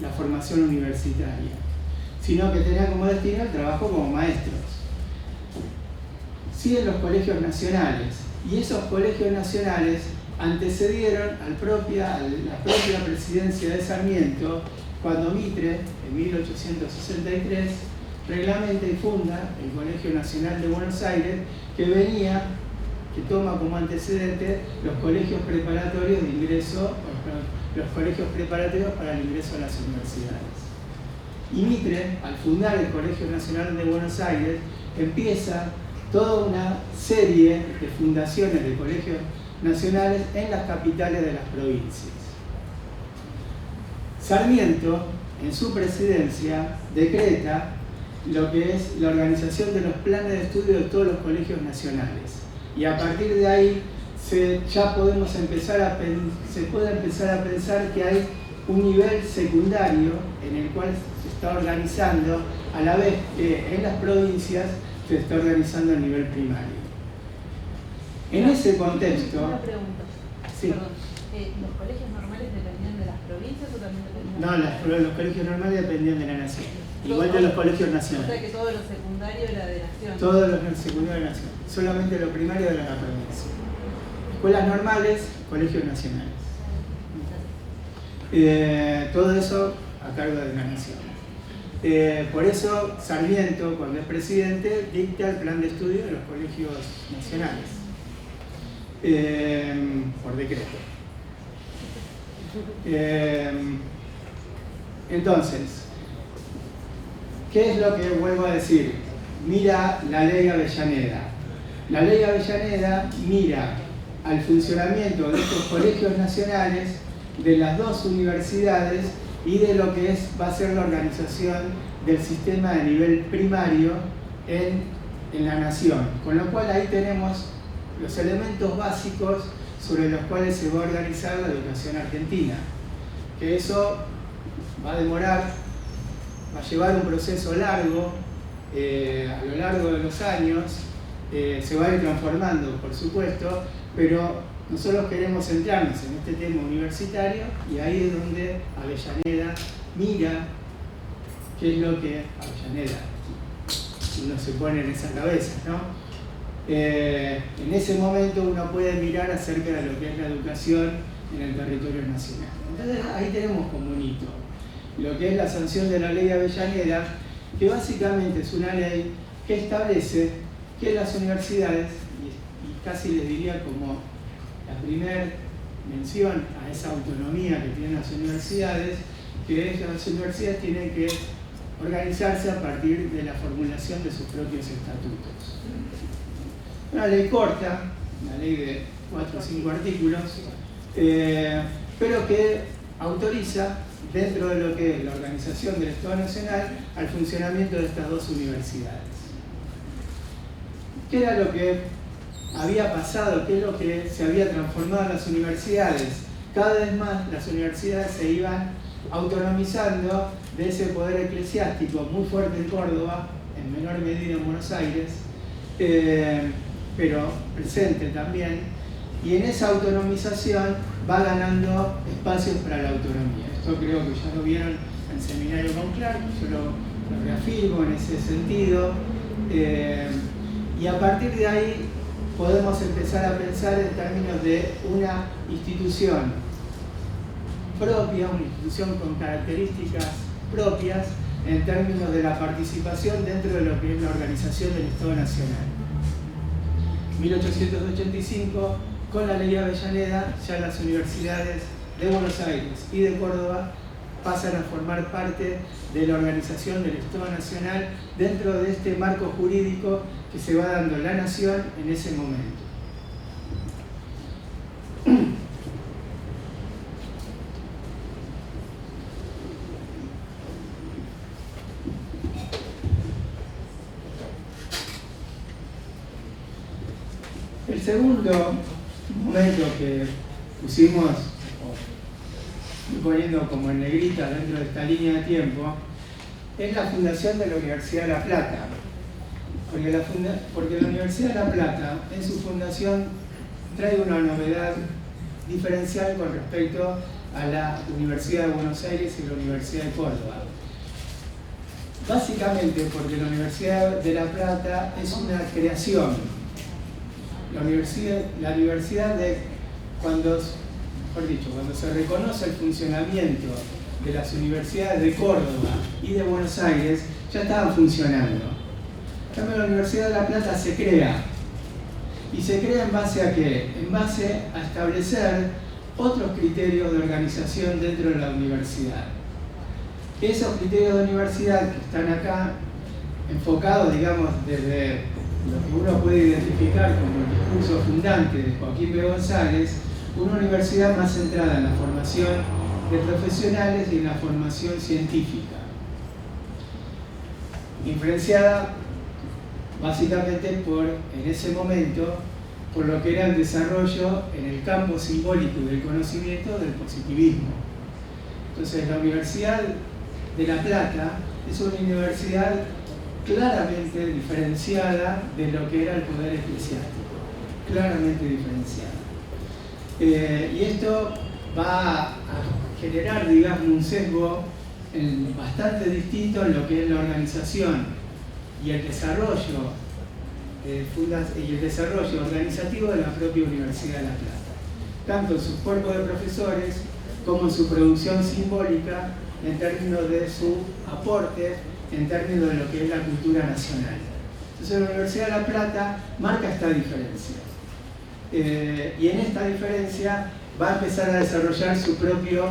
Speaker 2: la formación universitaria, sino que tenían como destino el trabajo como maestros. Sí, en los colegios nacionales, y esos colegios nacionales antecedieron a la propia presidencia de Sarmiento, cuando Mitre, en 1863, reglamenta y funda el Colegio Nacional de Buenos Aires, que toma como antecedente los colegios preparatorios de ingreso, los colegios preparatorios para el ingreso a las universidades. Y Mitre, al fundar el Colegio Nacional de Buenos Aires, empieza toda una serie de fundaciones de colegios nacionales en las capitales de las provincias. Sarmiento, en su presidencia, decreta lo que es la organización de los planes de estudio de todos los colegios nacionales. Y a partir de ahí se puede empezar a pensar que hay un nivel secundario en el cual se está organizando, a la vez que en las provincias se está organizando a nivel primario. En ese contexto...
Speaker 3: Una pregunta.
Speaker 2: Sí.
Speaker 3: Perdón. ¿Los colegios normales dependían de las provincias o también dependían de
Speaker 2: No,
Speaker 3: las provincias?
Speaker 2: los colegios normales dependían de la nación, igual que los colegios
Speaker 3: O sea
Speaker 2: nacionales.
Speaker 3: que todo lo secundario era de nación.
Speaker 2: Todos los secundarios de la nación, solamente lo primario de la provincia. Escuelas normales, colegios nacionales. Todo eso a cargo de la nación. Por eso Sarmiento, cuando es presidente, dicta el plan de estudio de los colegios nacionales, por decreto. Entonces, ¿qué es lo que vuelvo a decir? Mira la ley Avellaneda. La ley Avellaneda mira al funcionamiento de estos colegios nacionales, de las dos universidades y de lo que va a ser la organización del sistema de nivel primario en la nación. Con lo cual ahí tenemos los elementos básicos sobre los cuales se va a organizar la educación argentina. Que eso va a demorar, va a llevar un proceso largo, a lo largo de los años, se va a ir transformando, por supuesto, pero nosotros queremos centrarnos en este tema universitario y ahí es donde Avellaneda mira qué es lo que Avellaneda uno se pone en esa cabeza, ¿no? En ese momento uno puede mirar acerca de lo que es la educación en el territorio nacional. Entonces ahí tenemos como un hito lo que es la sanción de la ley Avellaneda, que básicamente es una ley que establece que las universidades, y casi les diría como la primera mención a esa autonomía que tienen las universidades, que las universidades tienen que organizarse a partir de la formulación de sus propios estatutos. Una ley corta, una ley de 4 o 5 artículos, pero que autoriza, dentro de lo que es la organización del Estado Nacional, al funcionamiento de estas dos universidades. ¿Qué era lo que había pasado? ¿Qué es lo que se había transformado en las universidades? Cada vez más las universidades se iban autonomizando de ese poder eclesiástico muy fuerte en Córdoba, en menor medida en Buenos Aires, pero presente también, y en esa autonomización va ganando espacios para la autonomía. Esto creo que ya lo vieron en el seminario con Clark, yo lo reafirmo en ese sentido, y a partir de ahí podemos empezar a pensar en términos de una institución propia, una institución con características propias en términos de la participación dentro de lo que es la organización del Estado Nacional. 1885, con la ley Avellaneda, ya las universidades de Buenos Aires y de Córdoba pasan a formar parte de la organización del Estado Nacional dentro de este marco jurídico que se va dando en la nación en ese momento. El segundo momento que pusimos, poniendo como en negrita dentro de esta línea de tiempo, es la fundación de la Universidad de La Plata. Porque la Universidad de La Plata, en su fundación, trae una novedad diferencial con respecto a la Universidad de Buenos Aires y la Universidad de Córdoba. Básicamente porque la Universidad de La Plata es una creación. La universidad de cuando se reconoce el funcionamiento de las universidades de Córdoba y de Buenos Aires, ya estaban funcionando. En cambio, la Universidad de La Plata se crea. ¿Y se crea en base a qué? En base a establecer otros criterios de organización dentro de la universidad. Esos criterios de universidad que están acá, enfocados, digamos, desde lo que uno puede identificar como el discurso fundante de Joaquín B. González, una universidad más centrada en la formación de profesionales y en la formación científica, influenciada básicamente en ese momento, por lo que era el desarrollo en el campo simbólico del conocimiento del positivismo. Entonces, la Universidad de La Plata es una universidad claramente diferenciada de lo que era el poder eclesiástico, claramente diferenciada. Y esto va a generar, digamos, un sesgo bastante distinto en lo que es la organización y el desarrollo organizativo de la propia Universidad de La Plata, tanto en sus cuerpos de profesores como en su producción simbólica, en términos de su aporte, en términos de lo que es la cultura nacional. Entonces, la Universidad de La Plata marca esta diferencia. Y en esta diferencia va a empezar a desarrollar su propio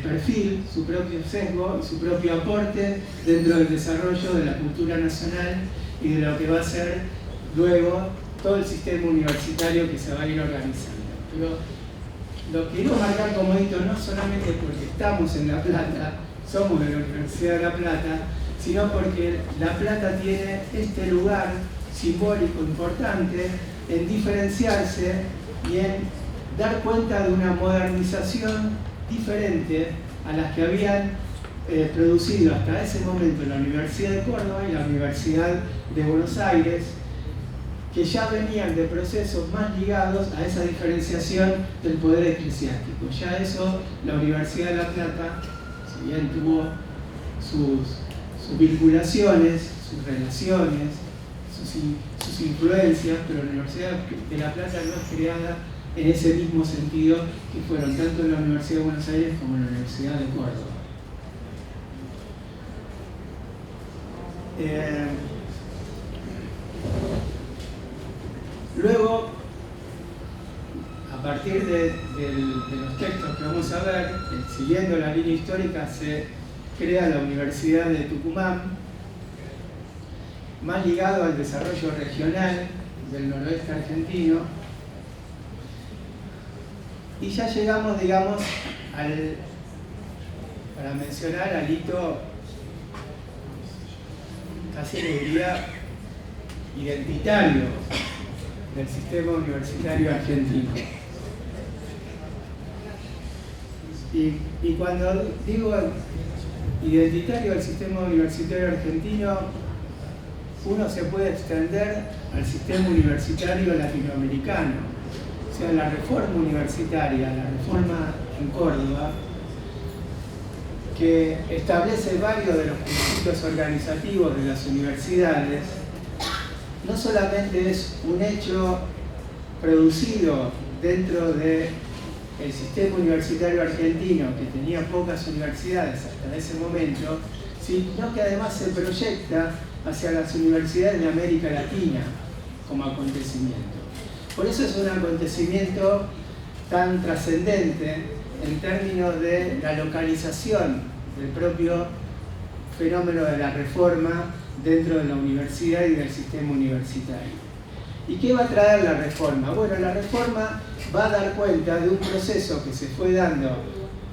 Speaker 2: perfil, su propio sesgo y su propio aporte dentro del desarrollo de la cultura nacional y de lo que va a ser luego todo el sistema universitario que se va a ir organizando. Pero lo quiero marcar como hito no solamente porque estamos en La Plata, somos de la Universidad de La Plata, sino porque La Plata tiene este lugar simbólico importante en diferenciarse y en dar cuenta de una modernización diferente a las que habían producido hasta ese momento la Universidad de Córdoba y la Universidad de Buenos Aires, que ya venían de procesos más ligados a esa diferenciación del poder eclesiástico. Ya eso, la Universidad de La Plata, si bien tuvo sus vinculaciones, sus relaciones, sus influencias, pero la Universidad de La Plata no es creada en ese mismo sentido que fueron tanto en la Universidad de Buenos Aires como en la Universidad de Córdoba. Luego, a partir de los textos que vamos a ver, siguiendo la línea histórica, se crea la Universidad de Tucumán, más ligado al desarrollo regional del noroeste argentino, y ya llegamos, digamos, para mencionar al hito, casi le diría, identitario del sistema universitario argentino. Y cuando digo identitario del sistema universitario argentino, uno se puede extender al sistema universitario latinoamericano. O sea, la reforma universitaria, la reforma en Córdoba, que establece varios de los principios organizativos de las universidades, no solamente es un hecho producido dentro del sistema universitario argentino, que tenía pocas universidades hasta ese momento, sino que además se proyecta hacia las universidades de América Latina como acontecimiento. Por eso es un acontecimiento tan trascendente en términos de la localización del propio fenómeno de la reforma dentro de la universidad y del sistema universitario. ¿Y qué va a traer la reforma? Bueno, la reforma va a dar cuenta de un proceso que se fue dando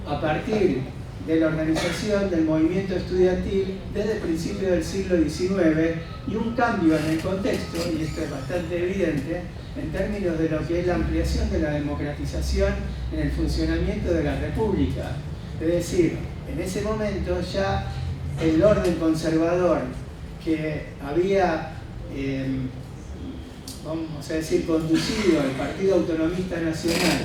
Speaker 2: a partir de la organización del movimiento estudiantil desde el principio del siglo XIX y un cambio en el contexto, y esto es bastante evidente, en términos de lo que es la ampliación de la democratización en el funcionamiento de la República. Es decir, en ese momento ya el orden conservador que había, vamos a decir, conducido el Partido Autonomista Nacional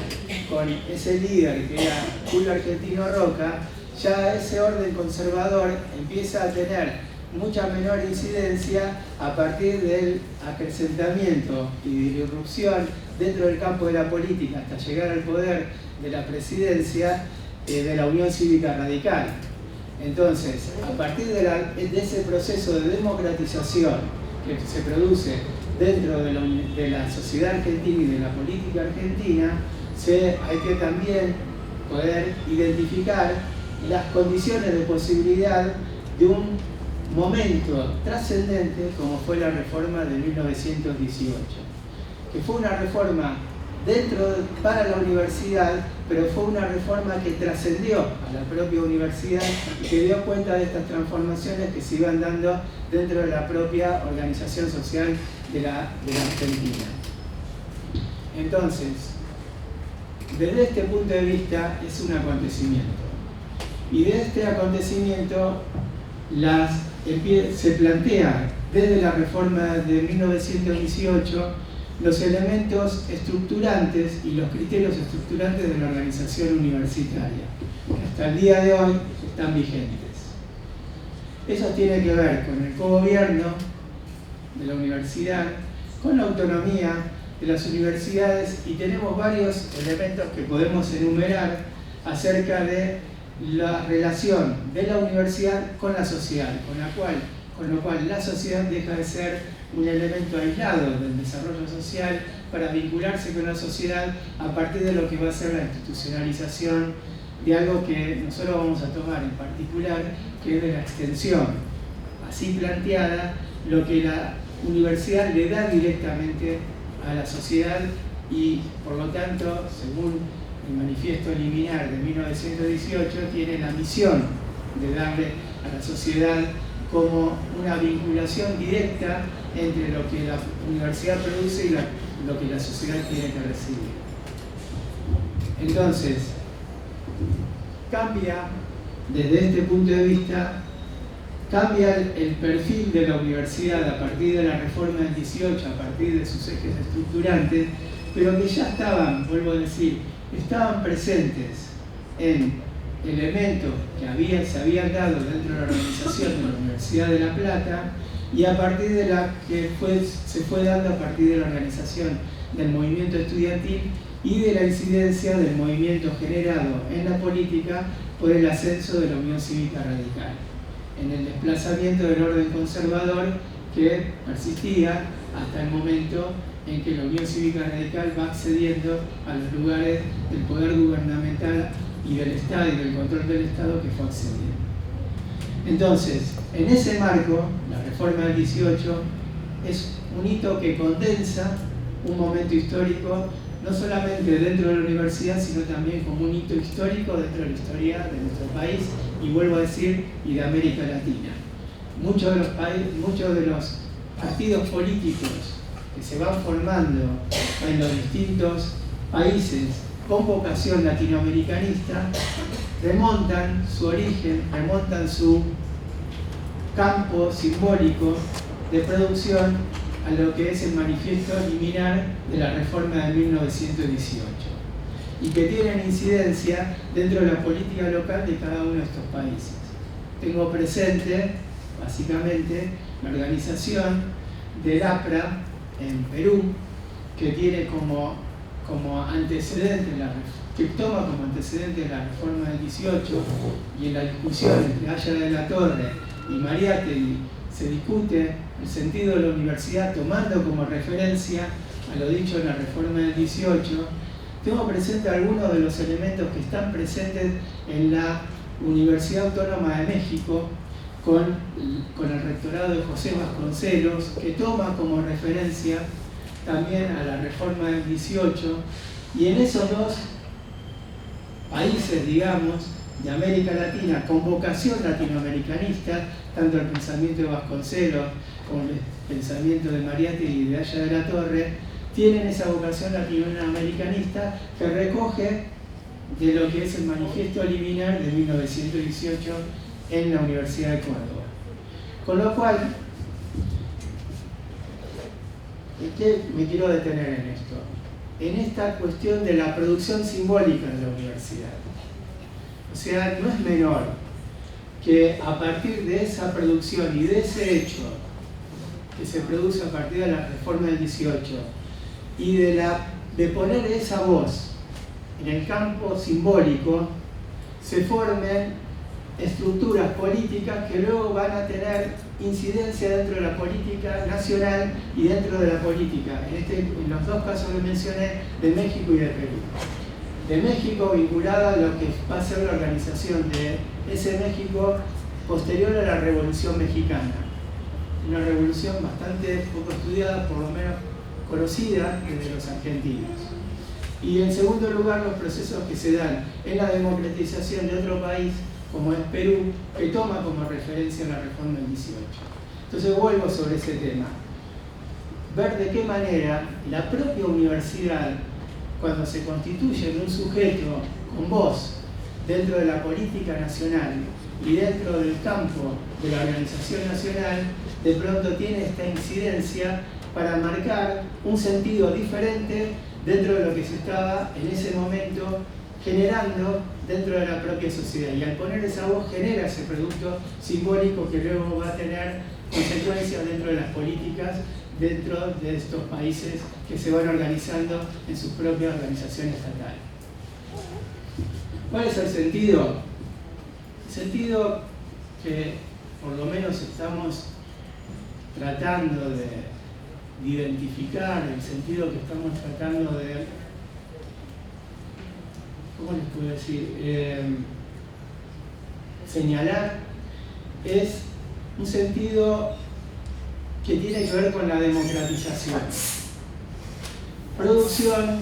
Speaker 2: con ese líder que era Julio Argentino Roca, ya ese orden conservador empieza a tener mucha menor incidencia a partir del acrecentamiento y de irrupción dentro del campo de la política hasta llegar al poder de la presidencia de la Unión Cívica Radical. Entonces, a partir de ese proceso de democratización que se produce dentro de la sociedad argentina y de la política argentina, hay que también poder identificar las condiciones de posibilidad de un momento trascendente como fue la reforma de 1918, que fue una reforma para la universidad, pero fue una reforma que trascendió a la propia universidad y que dio cuenta de estas transformaciones que se iban dando dentro de la propia organización social de la Argentina. Entonces, desde este punto de vista es un acontecimiento. Y de este acontecimiento se plantea desde la reforma de 1918 los elementos estructurantes y los criterios estructurantes de la organización universitaria, que hasta el día de hoy están vigentes. Eso tiene que ver con el cogobierno de la universidad, con la autonomía de las universidades, y tenemos varios elementos que podemos enumerar acerca de la relación de la universidad con la sociedad, con lo cual la sociedad deja de ser un elemento aislado del desarrollo social para vincularse con la sociedad a partir de lo que va a ser la institucionalización de algo que nosotros vamos a tomar en particular, que es de la extensión. Así planteada, lo que la universidad le da directamente a la sociedad y, por lo tanto, según el manifiesto liminar de 1918, tiene la misión de darle a la sociedad como una vinculación directa entre lo que la universidad produce y lo que la sociedad tiene que recibir. Entonces, cambia, desde este punto de vista, cambia el perfil de la universidad a partir de la reforma del 18, a partir de sus ejes estructurantes, pero que ya estaban, vuelvo a decir, estaban presentes en elementos que se habían dado dentro de la organización de la Universidad de La Plata, y a partir de la que se fue dando a partir de la organización del movimiento estudiantil y de la incidencia del movimiento generado en la política por el ascenso de la Unión Cívica Radical, en el desplazamiento del orden conservador que persistía hasta el momento en que la Unión Cívica Radical va accediendo a los lugares del poder gubernamental y del Estado y del control del Estado que fue accediendo. Entonces, en ese marco, la reforma del 18 es un hito que condensa un momento histórico, no solamente dentro de la universidad, sino también como un hito histórico dentro de la historia de nuestro país, y vuelvo a decir, y de América Latina. Muchos de los partidos políticos que se van formando en los distintos países con vocación latinoamericanista remontan su origen, remontan su campo simbólico de producción a lo que es el manifiesto liminar de la reforma de 1918 y que tienen incidencia dentro de la política local de cada uno de estos países. Tengo presente, básicamente, la organización del APRA en Perú, que tiene como antecedente, que toma como antecedente la reforma del 18, y en la discusión entre Aya de la Torre y Mariátegui se discute el sentido de la universidad tomando como referencia a lo dicho en la reforma del 18. Tengo presente algunos de los elementos que están presentes en la Universidad Autónoma de México con el rectorado de José Vasconcelos, que toma como referencia también a la reforma del 18, y en esos dos países, digamos, de América Latina con vocación latinoamericanista, tanto el pensamiento de Vasconcelos como el pensamiento de Mariátegui y de Aya de la Torre, tienen esa vocación latinoamericanista que recoge de lo que es el manifiesto liminar de 1918 en la Universidad de Córdoba. Con lo cual, ¿en qué me quiero detener en esto? En esta cuestión de la producción simbólica de la universidad. O sea, no es menor que a partir de esa producción y de ese hecho que se produce a partir de la reforma del 18 y de poner esa voz en el campo simbólico, se formen estructuras políticas que luego van a tener incidencia dentro de la política nacional y dentro de la política, en los dos casos que mencioné, de México y de Perú. De México vinculada a lo que va a ser la organización de ese México posterior a la Revolución Mexicana. Una revolución bastante poco estudiada, por lo menos conocida desde los argentinos. Y en segundo lugar, los procesos que se dan en la democratización de otro país, como es Perú, que toma como referencia la reforma del 18. Entonces vuelvo sobre ese tema. Ver de qué manera la propia universidad, cuando se constituye en un sujeto con voz dentro de la política nacional y dentro del campo de la organización nacional, de pronto tiene esta incidencia para marcar un sentido diferente dentro de lo que se estaba en ese momento generando dentro de la propia sociedad. Y al poner esa voz genera ese producto simbólico que luego va a tener consecuencias dentro de las políticas, dentro de estos países que se van organizando en sus propias organizaciones estatales. ¿Cuál es el sentido? El sentido que por lo menos estamos tratando de identificar, el sentido que estamos tratando de, ¿cómo les puedo decir? Señalar, es un sentido que tiene que ver con la democratización, producción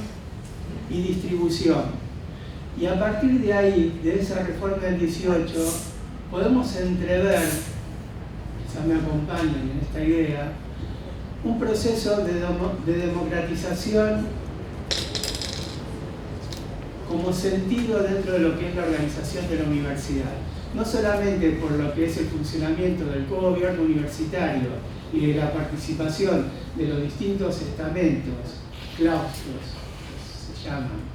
Speaker 2: y distribución. Y a partir de ahí, de esa reforma del 18, podemos entrever, quizás me acompañen en esta idea, un proceso de democratización como sentido dentro de lo que es la organización de la universidad. No solamente por lo que es el funcionamiento del gobierno universitario y de la participación de los distintos estamentos, claustros, se llaman,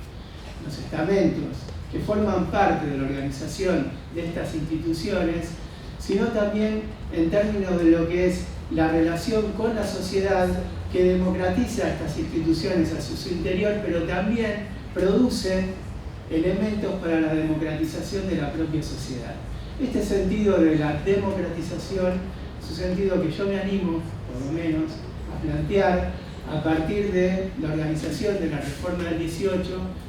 Speaker 2: los estamentos que forman parte de la organización de estas instituciones, sino también en términos de lo que es la relación con la sociedad que democratiza estas instituciones a su interior, pero también produce elementos para la democratización de la propia sociedad. Este sentido de la democratización es un sentido que yo me animo, por lo menos, a plantear a partir de la organización de la reforma del 18,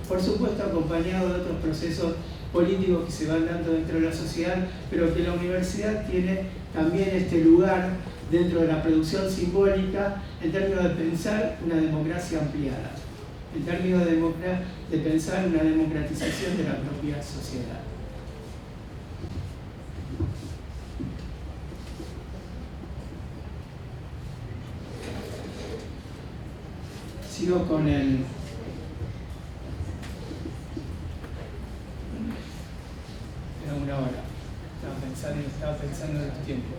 Speaker 2: por supuesto acompañado de otros procesos políticos que se van dando dentro de la sociedad, pero que la universidad tiene también este lugar dentro de la producción simbólica en términos de pensar una democracia ampliada, en términos de pensar una democratización de la propia sociedad. Sigo con el... Era una hora. Estaba pensando en los tiempos.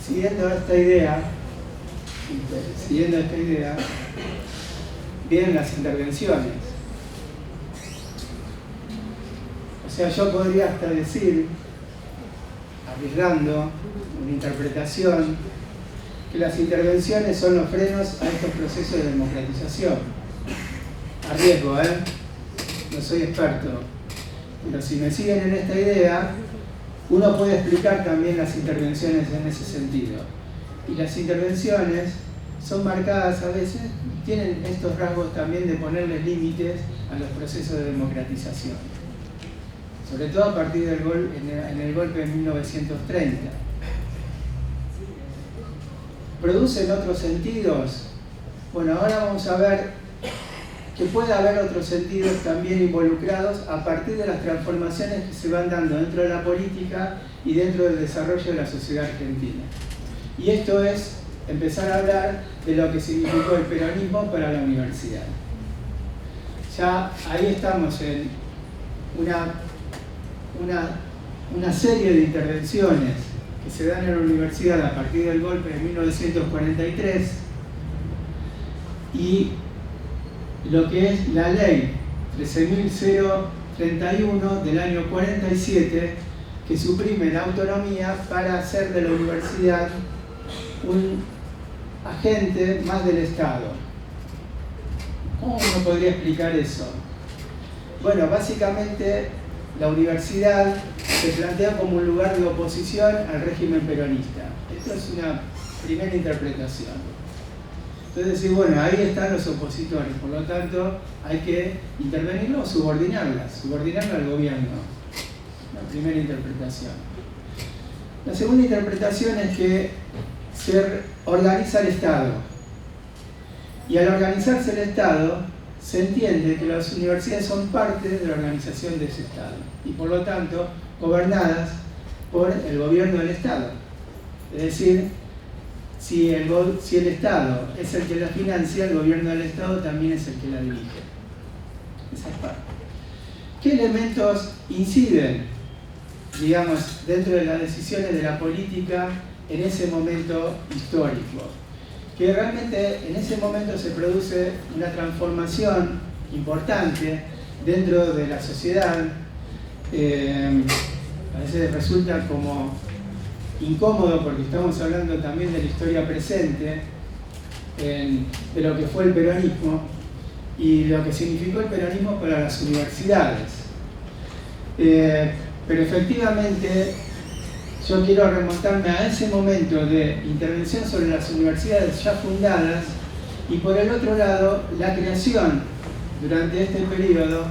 Speaker 2: Siguiendo esta idea, vienen las intervenciones. O sea, yo podría hasta decir, arriesgando una interpretación, que las intervenciones son los frenos a estos procesos de democratización. Arriesgo, no soy experto, pero si me siguen en esta idea, uno puede explicar también las intervenciones en ese sentido. Y las intervenciones son marcadas a veces, tienen estos rasgos también de ponerles límites a los procesos de democratización. Sobre todo a partir del en el golpe de 1930. ¿Producen otros sentidos? Bueno, ahora vamos a ver que puede haber otros sentidos también involucrados a partir de las transformaciones que se van dando dentro de la política y dentro del desarrollo de la sociedad argentina. Y esto es empezar a hablar de lo que significó el peronismo para la universidad. Ya ahí estamos en una serie de intervenciones que se dan en la universidad a partir del golpe de 1943 y lo que es la ley 13.031 del año 47, que suprime la autonomía para hacer de la universidad un agente más del Estado. ¿Cómo uno podría explicar eso? Bueno, básicamente la universidad se plantea como un lugar de oposición al régimen peronista. Esto es una primera interpretación. Entonces decir, bueno, ahí están los opositores, por lo tanto hay que intervenirlo o subordinarla al gobierno. La primera interpretación. La segunda interpretación es que se organiza el Estado. Y al organizarse el Estado, se entiende que las universidades son parte de la organización de ese Estado y por lo tanto gobernadas por el gobierno del Estado. Es decir, si el Estado es el que la financia, el gobierno del Estado también es el que la dirige. Esa es parte. ¿Qué elementos inciden, digamos, dentro de las decisiones de la política en ese momento histórico? Que realmente en ese momento se produce una transformación importante dentro de la sociedad. A veces resulta como incómodo porque estamos hablando también de la historia presente, de lo que fue el peronismo y lo que significó el peronismo para las universidades. Pero efectivamente yo quiero remontarme a ese momento de intervención sobre las universidades ya fundadas y por el otro lado la creación durante este periodo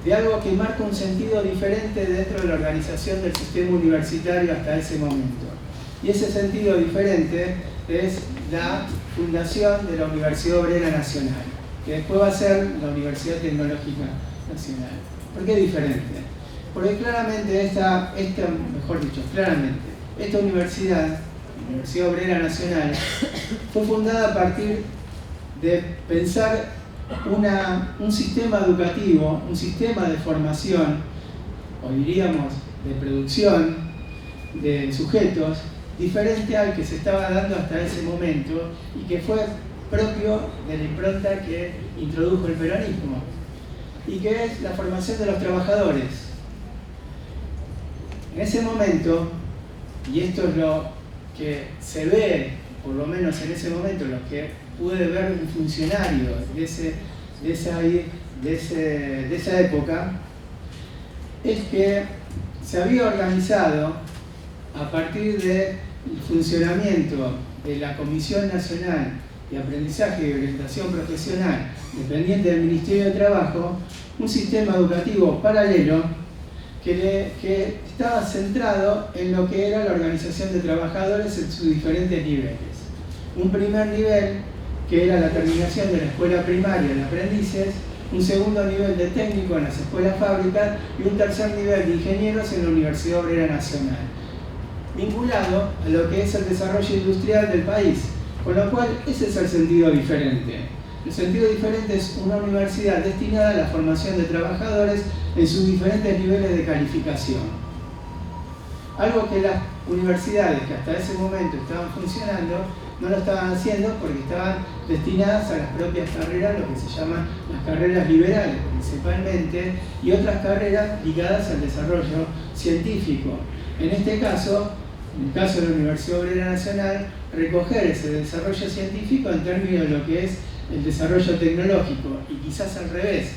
Speaker 2: de algo que marca un sentido diferente dentro de la organización del sistema universitario hasta ese momento. Y ese sentido diferente es la fundación de la Universidad Obrera Nacional, que después va a ser la Universidad Tecnológica Nacional. ¿Por qué diferente? Porque claramente esta universidad, la Universidad Obrera Nacional, fue fundada a partir de pensar un sistema educativo, un sistema de formación, o diríamos de producción de sujetos, diferente al que se estaba dando hasta ese momento y que fue propio de la impronta que introdujo el peronismo, y que es la formación de los trabajadores. En ese momento, y esto es lo que se ve, por lo menos en ese momento, lo que pude ver un funcionario de esa época, es que se había organizado a partir del funcionamiento de la Comisión Nacional de Aprendizaje y Orientación Profesional, dependiente del Ministerio de Trabajo, un sistema educativo paralelo que estaba centrado en lo que era la organización de trabajadores en sus diferentes niveles. Un primer nivel, que era la terminación de la escuela primaria en aprendices, un segundo nivel de técnico en las escuelas fábricas y un tercer nivel de ingenieros en la Universidad Obrera Nacional, vinculado a lo que es el desarrollo industrial del país, con lo cual ese es el sentido diferente. El sentido diferente es una universidad destinada a la formación de trabajadores en sus diferentes niveles de calificación. Algo que las universidades que hasta ese momento estaban funcionando no lo estaban haciendo porque estaban destinadas a las propias carreras, lo que se llaman las carreras liberales principalmente, y otras carreras ligadas al desarrollo científico. En este caso, en el caso de la Universidad Obrera Nacional, recoger ese desarrollo científico en términos de lo que es el desarrollo tecnológico, y quizás al revés,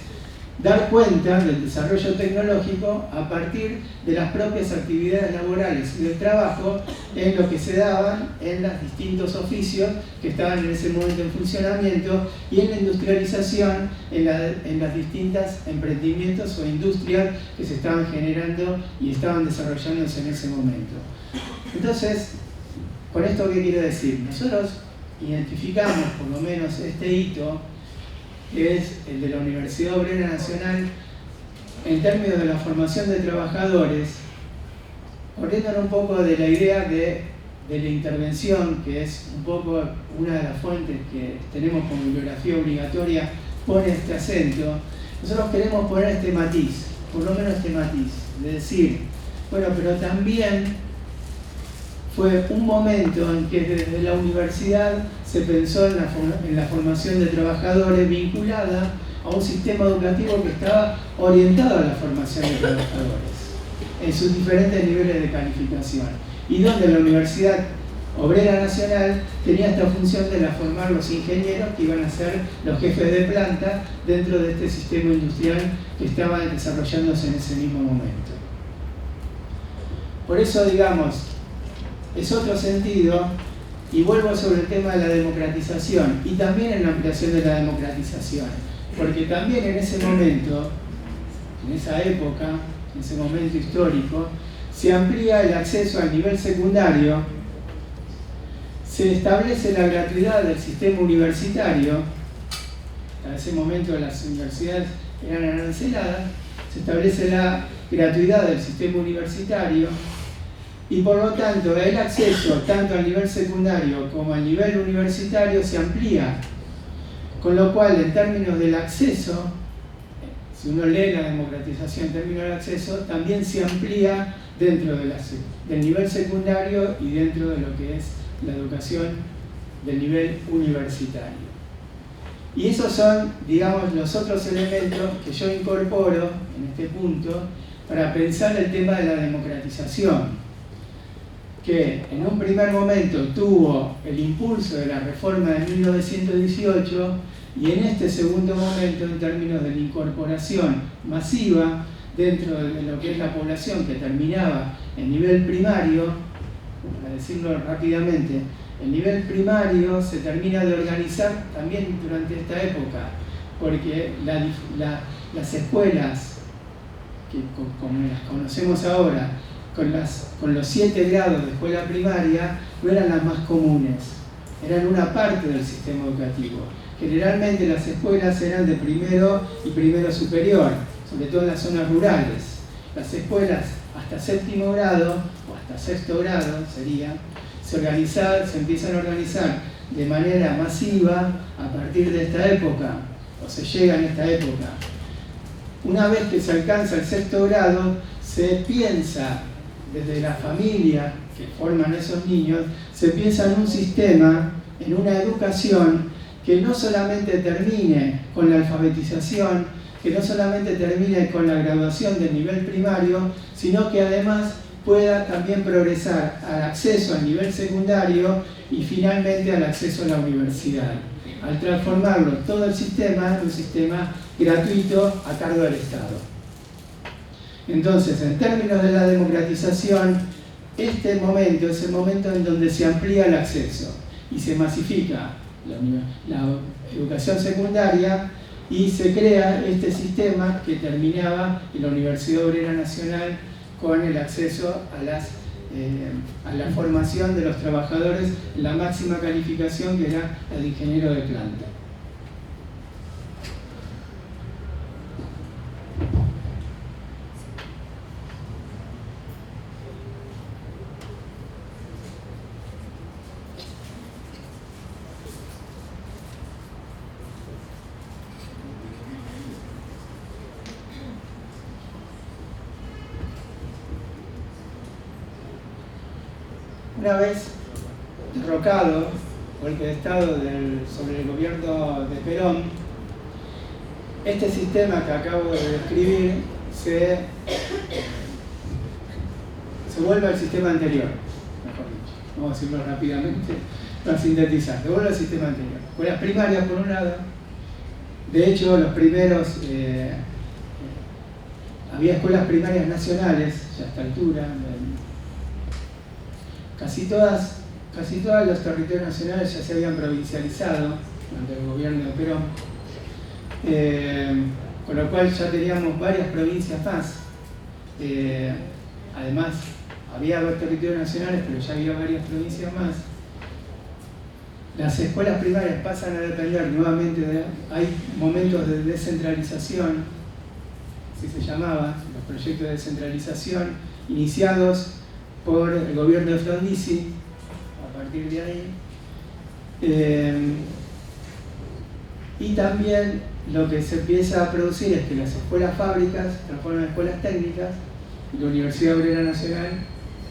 Speaker 2: dar cuenta del desarrollo tecnológico a partir de las propias actividades laborales y del trabajo en lo que se daban en los distintos oficios que estaban en ese momento en funcionamiento y en la industrialización en las distintas emprendimientos o industrias que se estaban generando y estaban desarrollándose en ese momento. Entonces, ¿con esto qué quiero decir? Nosotros identificamos por lo menos este hito, que es el de la Universidad Obrera Nacional, en términos de la formación de trabajadores, corriéndonos un poco de la idea de la intervención, que es un poco una de las fuentes que tenemos como bibliografía obligatoria, pone este acento. Nosotros queremos poner este matiz. por lo menos este matiz, de decir, bueno, pero también fue un momento en que desde la universidad se pensó en la formación de trabajadores vinculada a un sistema educativo que estaba orientado a la formación de trabajadores en sus diferentes niveles de calificación, y donde la Universidad Obrera Nacional tenía esta función de formar los ingenieros que iban a ser los jefes de planta dentro de este sistema industrial que estaba desarrollándose en ese mismo momento. Por eso, digamos, es otro sentido, y vuelvo sobre el tema de la democratización y también en la ampliación de la democratización, porque también en ese momento, en esa época, en ese momento histórico, se amplía el acceso al nivel secundario, se establece la gratuidad del sistema universitario. En ese momento las universidades eran aranceladas, se establece la gratuidad del sistema universitario, y por lo tanto el acceso tanto al nivel secundario como al nivel universitario se amplía, con lo cual en términos del acceso, si uno lee la democratización en términos del acceso, también se amplía dentro del nivel secundario y dentro de lo que es la educación del nivel universitario. Y esos son, digamos, los otros elementos que yo incorporo en este punto para pensar el tema de la democratización, que en un primer momento tuvo el impulso de la reforma de 1918, y en este segundo momento, en términos de la incorporación masiva dentro de lo que es la población que terminaba en nivel primario, para decirlo rápidamente, el nivel primario se termina de organizar también durante esta época, porque las escuelas, que como las conocemos ahora, con los 7 grados de escuela primaria, no eran las más comunes, eran una parte del sistema educativo. Generalmente las escuelas eran de primero y primero superior, sobre todo en las zonas rurales. Las escuelas hasta 7º grado, o hasta 6º grado sería, se empiezan a organizar de manera masiva a partir de esta época, o se llega en esta época. Una vez que se alcanza el 6º grado, se piensa desde la familia que forman esos niños, se piensa en un sistema, en una educación que no solamente termine con la alfabetización, que no solamente termine con la graduación del nivel primario, sino que además pueda también progresar al acceso al nivel secundario y finalmente al acceso a la universidad, al transformarlo todo el sistema en un sistema gratuito a cargo del Estado. Entonces, en términos de la democratización, este momento es el momento en donde se amplía el acceso y se masifica la educación secundaria, y se crea este sistema que terminaba en la Universidad Obrera Nacional con el acceso a la formación de los trabajadores en la máxima calificación, que era la de ingeniero de planta. Una vez derrocado golpe de Estado sobre el gobierno de Perón, este sistema que acabo de describir se vuelve al sistema anterior, mejor dicho. Vamos a decirlo rápidamente para sintetizar. Se vuelve al sistema anterior. Escuelas primarias por un lado. De hecho, los primeros había escuelas primarias nacionales ya a esta altura. Casi todos los territorios nacionales ya se habían provincializado durante el gobierno de Perón, con lo cual ya teníamos varias provincias más. Además, había dos territorios nacionales, pero ya había varias provincias más. Las escuelas primarias pasan a depender nuevamente hay momentos de descentralización, así se llamaba, los proyectos de descentralización iniciados por el gobierno de Frondizi, a partir de ahí. Y también lo que se empieza a producir es que las escuelas fábricas se transforman en escuelas técnicas y la Universidad Obrera Nacional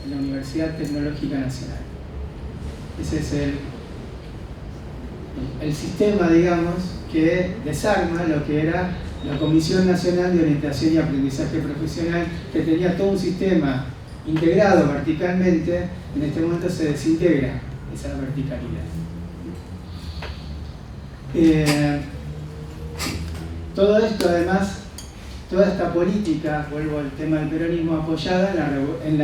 Speaker 2: en la Universidad Tecnológica Nacional. Ese es el sistema, digamos, que desarma lo que era la Comisión Nacional de Orientación y Aprendizaje Profesional, que tenía todo un sistema integrado verticalmente. En este momento se desintegra esa verticalidad. Todo esto, además, toda esta política, vuelvo al tema del peronismo, apoyada en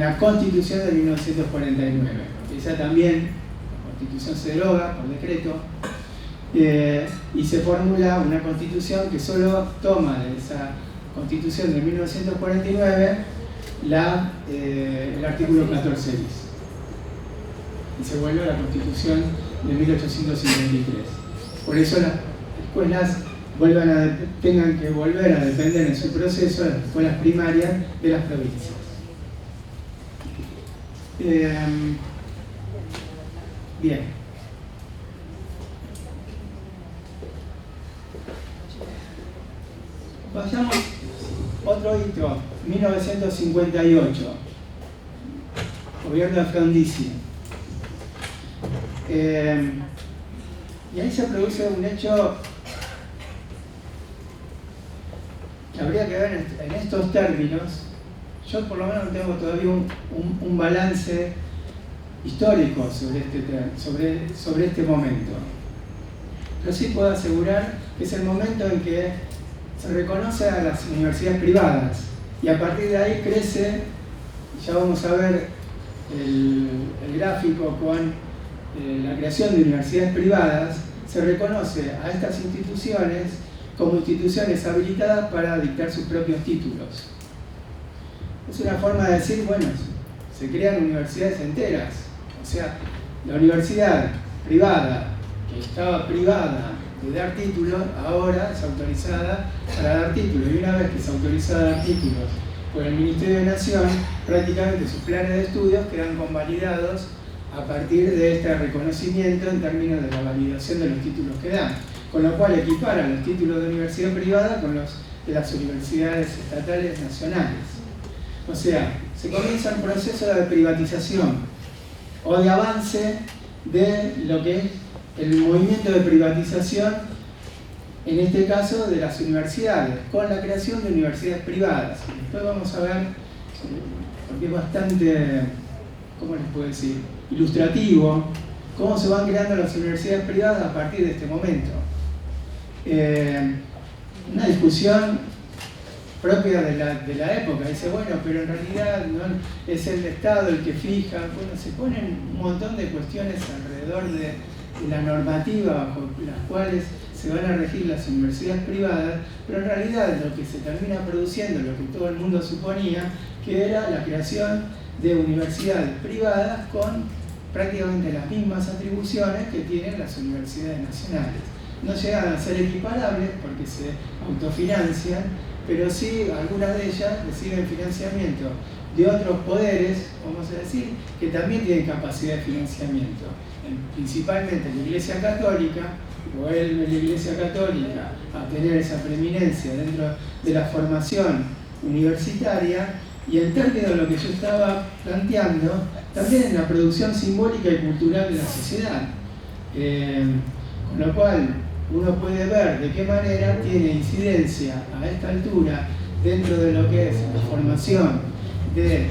Speaker 2: la Constitución de 1949. Esa también, la Constitución se deroga por decreto, y se formula una Constitución que solo toma de esa Constitución de 1949 el artículo 14 bis. Y se vuelve a la Constitución de 1853. Por eso las escuelas tengan que volver a depender en su proceso de las escuelas primarias de las provincias. Bien. Vayamos otro hito, 1958, gobierno de Frondizi. Y ahí se produce un hecho que habría que ver en estos términos. Yo por lo menos no tengo todavía un balance histórico sobre este momento. Pero sí puedo asegurar que es el momento en que se reconoce a las universidades privadas y a partir de ahí crece, ya vamos a ver el gráfico con la creación de universidades privadas, se reconoce a estas instituciones como instituciones habilitadas para dictar sus propios títulos. Es una forma de decir, bueno, se crean universidades enteras, o sea, la universidad privada, que estaba privada de dar títulos, ahora es autorizada para dar títulos, y una vez que es autorizada a dar títulos por el Ministerio de Nación, prácticamente sus planes de estudios quedan convalidados a partir de este reconocimiento en términos de la validación de los títulos que dan, con lo cual equiparan los títulos de universidad privada con los de las universidades estatales nacionales. O sea, se comienza un proceso de privatización o de avance de lo que es el movimiento de privatización, en este caso de las universidades, con la creación de universidades privadas. Después vamos a ver, porque es bastante, ¿cómo les puedo decir?, ilustrativo, cómo se van creando las universidades privadas a partir de este momento. Una discusión propia de la época, dice, bueno, pero en realidad no es el Estado el que fija, bueno, se ponen un montón de cuestiones alrededor de la normativa bajo las cuales se van a regir las universidades privadas, pero en realidad lo que se termina produciendo, lo que todo el mundo suponía, que era la creación de universidades privadas con prácticamente las mismas atribuciones que tienen las universidades nacionales. No llegan a ser equiparables porque se autofinancian, pero sí algunas de ellas reciben financiamiento de otros poderes, vamos a decir, que también tienen capacidad de financiamiento. Principalmente la Iglesia Católica, vuelve la Iglesia Católica a tener esa preeminencia dentro de la formación universitaria, y en términos de lo que yo estaba planteando, también en la producción simbólica y cultural de la sociedad. Con lo cual, uno puede ver de qué manera tiene incidencia a esta altura dentro de lo que es la formación de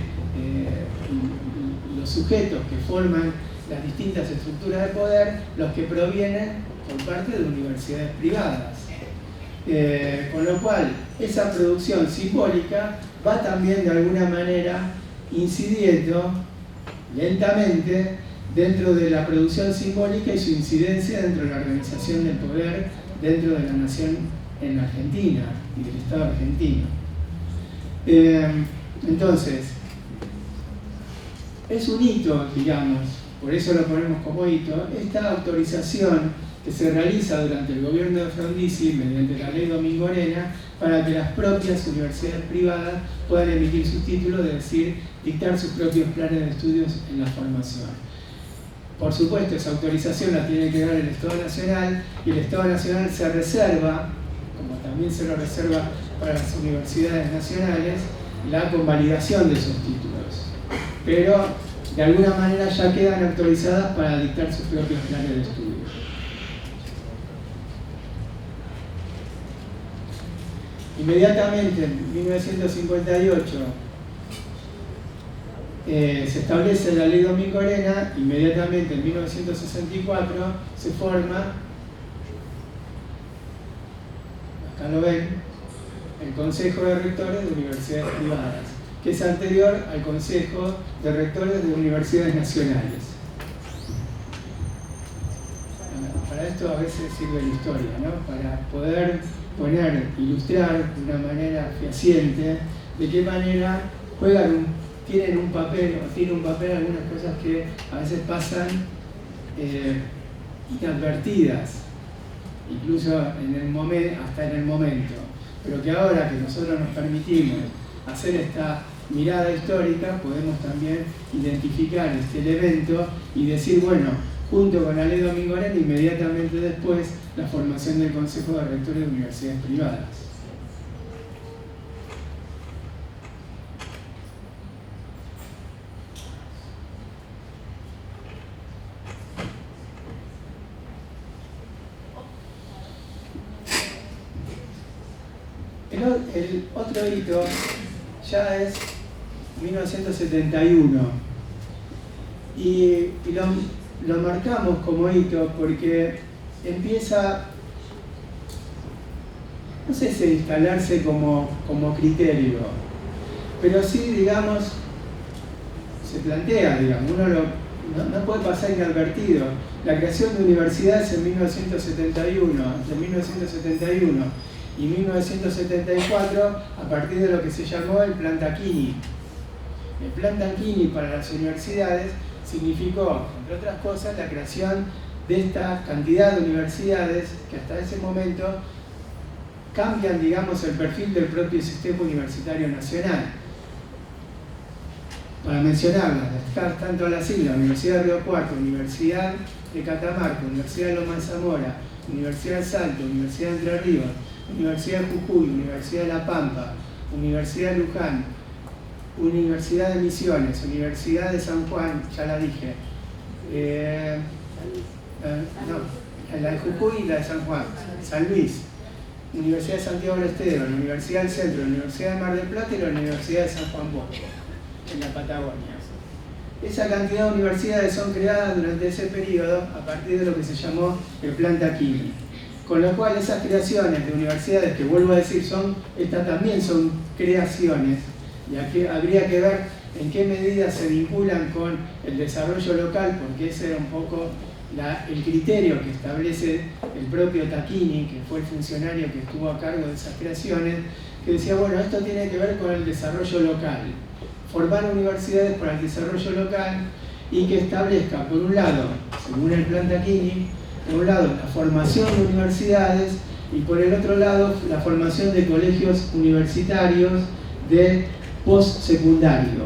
Speaker 2: los sujetos que forman las distintas estructuras de poder, los que provienen por parte de universidades privadas. Con lo cual, esa producción simbólica va también de alguna manera incidiendo lentamente dentro de la producción simbólica y su incidencia dentro de la organización del poder dentro de la nación en Argentina y del Estado argentino. Entonces, es un hito, digamos, por eso lo ponemos como hito, esta autorización que se realiza durante el gobierno de Frondizi mediante la ley Domingorena para que las propias universidades privadas puedan emitir sus títulos, es decir, dictar sus propios planes de estudios en la formación. por supuesto, esa autorización la tiene que dar el Estado Nacional, y el Estado Nacional se reserva, como también se lo reserva para las universidades nacionales, la convalidación de esos títulos. Pero de alguna manera ya quedan autorizadas para dictar sus propios planes de estudio. Inmediatamente, en 1958, se establece la Ley Domingo Arena. Inmediatamente, en 1964, se forma, acá lo ven, el Consejo de Rectores de Universidades Privadas, que es anterior al Consejo de Rectores de Universidades Nacionales. Para esto a veces sirve la historia, ¿no? Para poder ilustrar de una manera fehaciente de qué manera tienen un papel algunas cosas que a veces pasan inadvertidas, incluso hasta en el momento, pero que ahora que nosotros nos permitimos hacer esta mirada histórica, podemos también identificar este elemento y decir, bueno, junto con la Ley Domingo Arena, inmediatamente después, la formación del Consejo de Rectores de Universidades Privadas. El otro hito ya es 1971 y lo marcamos como hito porque empieza, no sé si instalarse como criterio, pero sí, digamos, se plantea, digamos, uno no puede pasar inadvertido. La creación de universidades en 1971, entre 1971 y 1974, a partir de lo que se llamó el Plan Tacchini. El Plan Tacchini para las universidades significó, entre otras cosas, la creación de esta cantidad de universidades que hasta ese momento cambian, digamos, el perfil del propio sistema universitario nacional. Para mencionarlas, están todas las siglas: Universidad de Río Cuarto, Universidad de Catamarca, Universidad de Loma de Zamora, Universidad de Salto, Universidad de Entre Ríos, Universidad de Jujuy, Universidad de La Pampa, Universidad de Luján, Universidad de Misiones, Universidad de San Juan, ya la dije, la de Jujuy y la de San Juan, San Luis, Universidad de Santiago del Estero, la Universidad del Centro, la Universidad de Mar del Plata y la Universidad de San Juan Bosco, en la Patagonia. Esa cantidad de universidades son creadas durante ese periodo a partir de lo que se llamó el Plan Tacchini. Con lo cual esas creaciones de universidades, que vuelvo a decir, estas también son creaciones, y aquí habría que ver en qué medida se vinculan con el desarrollo local, porque ese era un poco el criterio que establece el propio Tacchini, que fue el funcionario que estuvo a cargo de esas creaciones, que decía, bueno, esto tiene que ver con el desarrollo local, formar universidades para el desarrollo local y que establezca, por un lado, según el Plan Tacchini, por un lado la formación de universidades y por el otro lado la formación de colegios universitarios de postsecundario,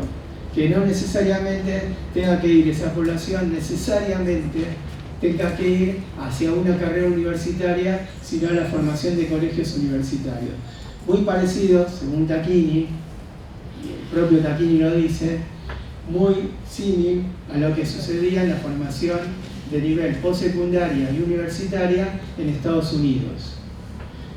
Speaker 2: que no necesariamente tenga que ir esa población, necesariamente tenga que ir hacia una carrera universitaria, sino a la formación de colegios universitarios. Muy parecido, según Tacchini, y el propio Tacchini lo dice, muy símil a lo que sucedía en la formación de nivel postsecundaria y universitaria en Estados Unidos.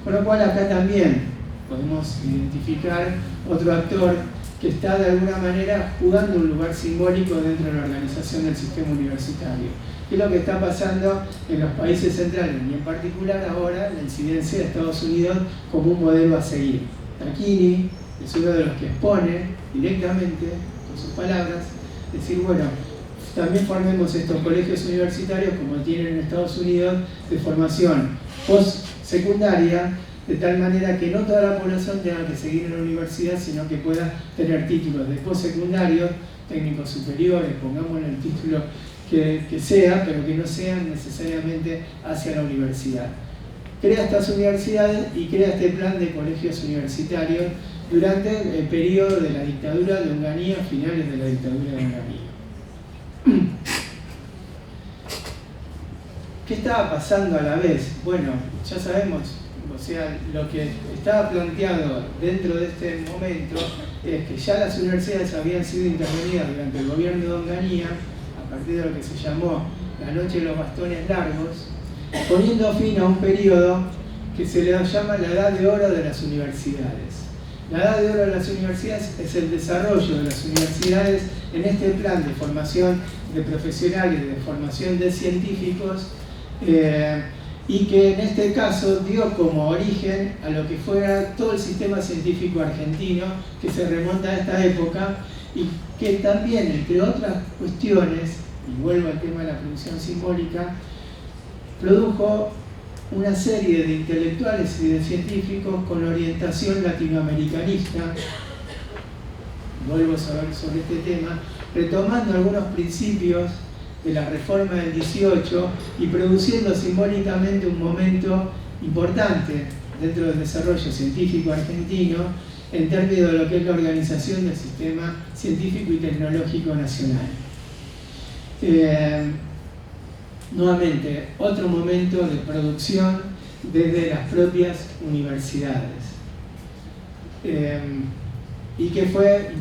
Speaker 2: Con lo cual acá también podemos identificar otro actor que está de alguna manera jugando un lugar simbólico dentro de la organización del sistema universitario. ¿Qué es lo que está pasando en los países centrales? Y en particular ahora la incidencia de Estados Unidos como un modelo a seguir. Tacchini es uno de los que expone directamente, con sus palabras, decir, bueno, también formemos estos colegios universitarios como tienen en Estados Unidos de formación postsecundaria, de tal manera que no toda la población tenga que seguir en la universidad, sino que pueda tener títulos de postsecundario, técnicos superiores, pongámosle el título que sea, pero que no sean necesariamente hacia la universidad. Crea estas universidades y crea este plan de colegios universitarios durante el periodo de la dictadura de Onganía, finales de la dictadura de Onganía. ¿qué estaba pasando a la vez? Bueno, ya sabemos, o sea, lo que estaba planteado dentro de este momento es que ya las universidades habían sido intervenidas durante el gobierno de Onganía, a partir de lo que se llamó la Noche de los Bastones Largos, poniendo fin a un periodo que se le llama la Edad de Oro de las universidades. La Edad de Oro de las universidades es el desarrollo de las universidades en este plan de formación de profesionales, de formación de científicos, y que en este caso dio como origen a lo que fuera todo el sistema científico argentino, que se remonta a esta época, y que también, entre otras cuestiones, y vuelvo al tema de la producción simbólica, produjo una serie de intelectuales y de científicos con orientación latinoamericanista. Vuelvo a saber sobre este tema, retomando algunos principios de la reforma del 18 y produciendo simbólicamente un momento importante dentro del desarrollo científico argentino en términos de lo que es la organización del sistema científico y tecnológico nacional. Nuevamente, otro momento de producción desde las propias universidades, y que fue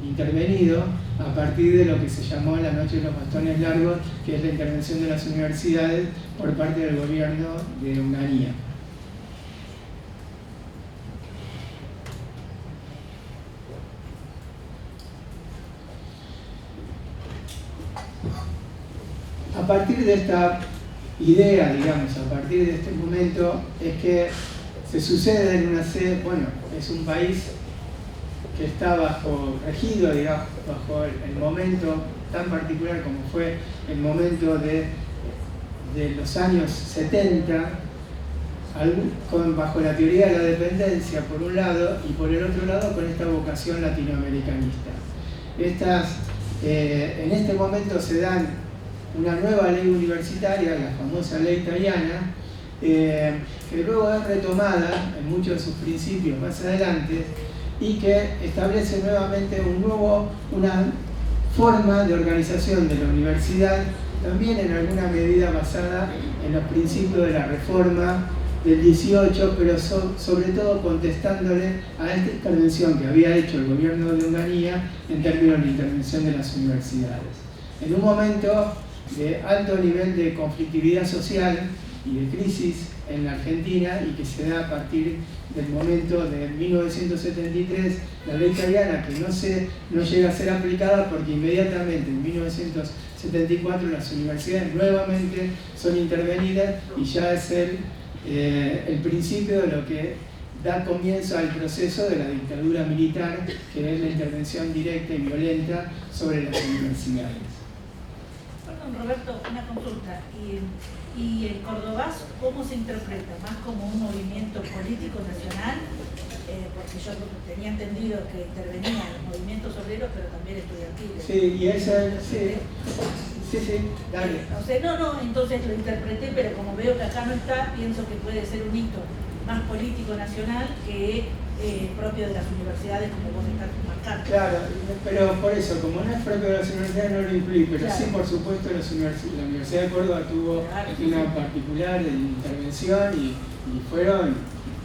Speaker 2: intervenido a partir de lo que se llamó la Noche de los Bastones Largos, que es la intervención de las universidades por parte del gobierno de Onganía. A partir de esta idea, digamos, a partir de este momento, es que se sucede en una sede, bueno, es un país que está regido, digamos, bajo el momento tan particular como fue el momento de los años 70, bajo la teoría de la dependencia por un lado, y por el otro lado con esta vocación latinoamericanista. En este momento se dan una nueva ley universitaria, la famosa ley Tayana, que luego es retomada en muchos de sus principios más adelante, y que establece nuevamente una forma de organización de la universidad, también en alguna medida basada en los principios de la reforma del 18, pero sobre todo contestándole a esta intervención que había hecho el gobierno de Onganía en términos de intervención de las universidades. En un momento de alto nivel de conflictividad social y de crisis en la Argentina, y que se da a partir del momento de 1973, la ley Tayana, que no llega a ser aplicada porque inmediatamente en 1974 las universidades nuevamente son intervenidas, y ya es el principio de lo que da comienzo al proceso de la dictadura militar, que es la intervención directa y violenta sobre las universidades.
Speaker 3: Perdón, Roberto, una consulta. ¿Y el Cordobás cómo se interpreta? ¿Más como un movimiento político nacional? Porque yo tenía entendido que intervenían movimientos obreros, pero también estudiantiles.
Speaker 2: Sí, y esa, sí, dale.
Speaker 3: Entonces lo interpreté, pero como veo que acá no está, pienso que puede ser un hito más político nacional que propio de las universidades, como vos estás marcando.
Speaker 2: Claro, pero por eso, como no es propio de las universidades, no lo incluí, pero claro, sí, por supuesto, la Universidad de Córdoba tuvo una particular intervención, y fueron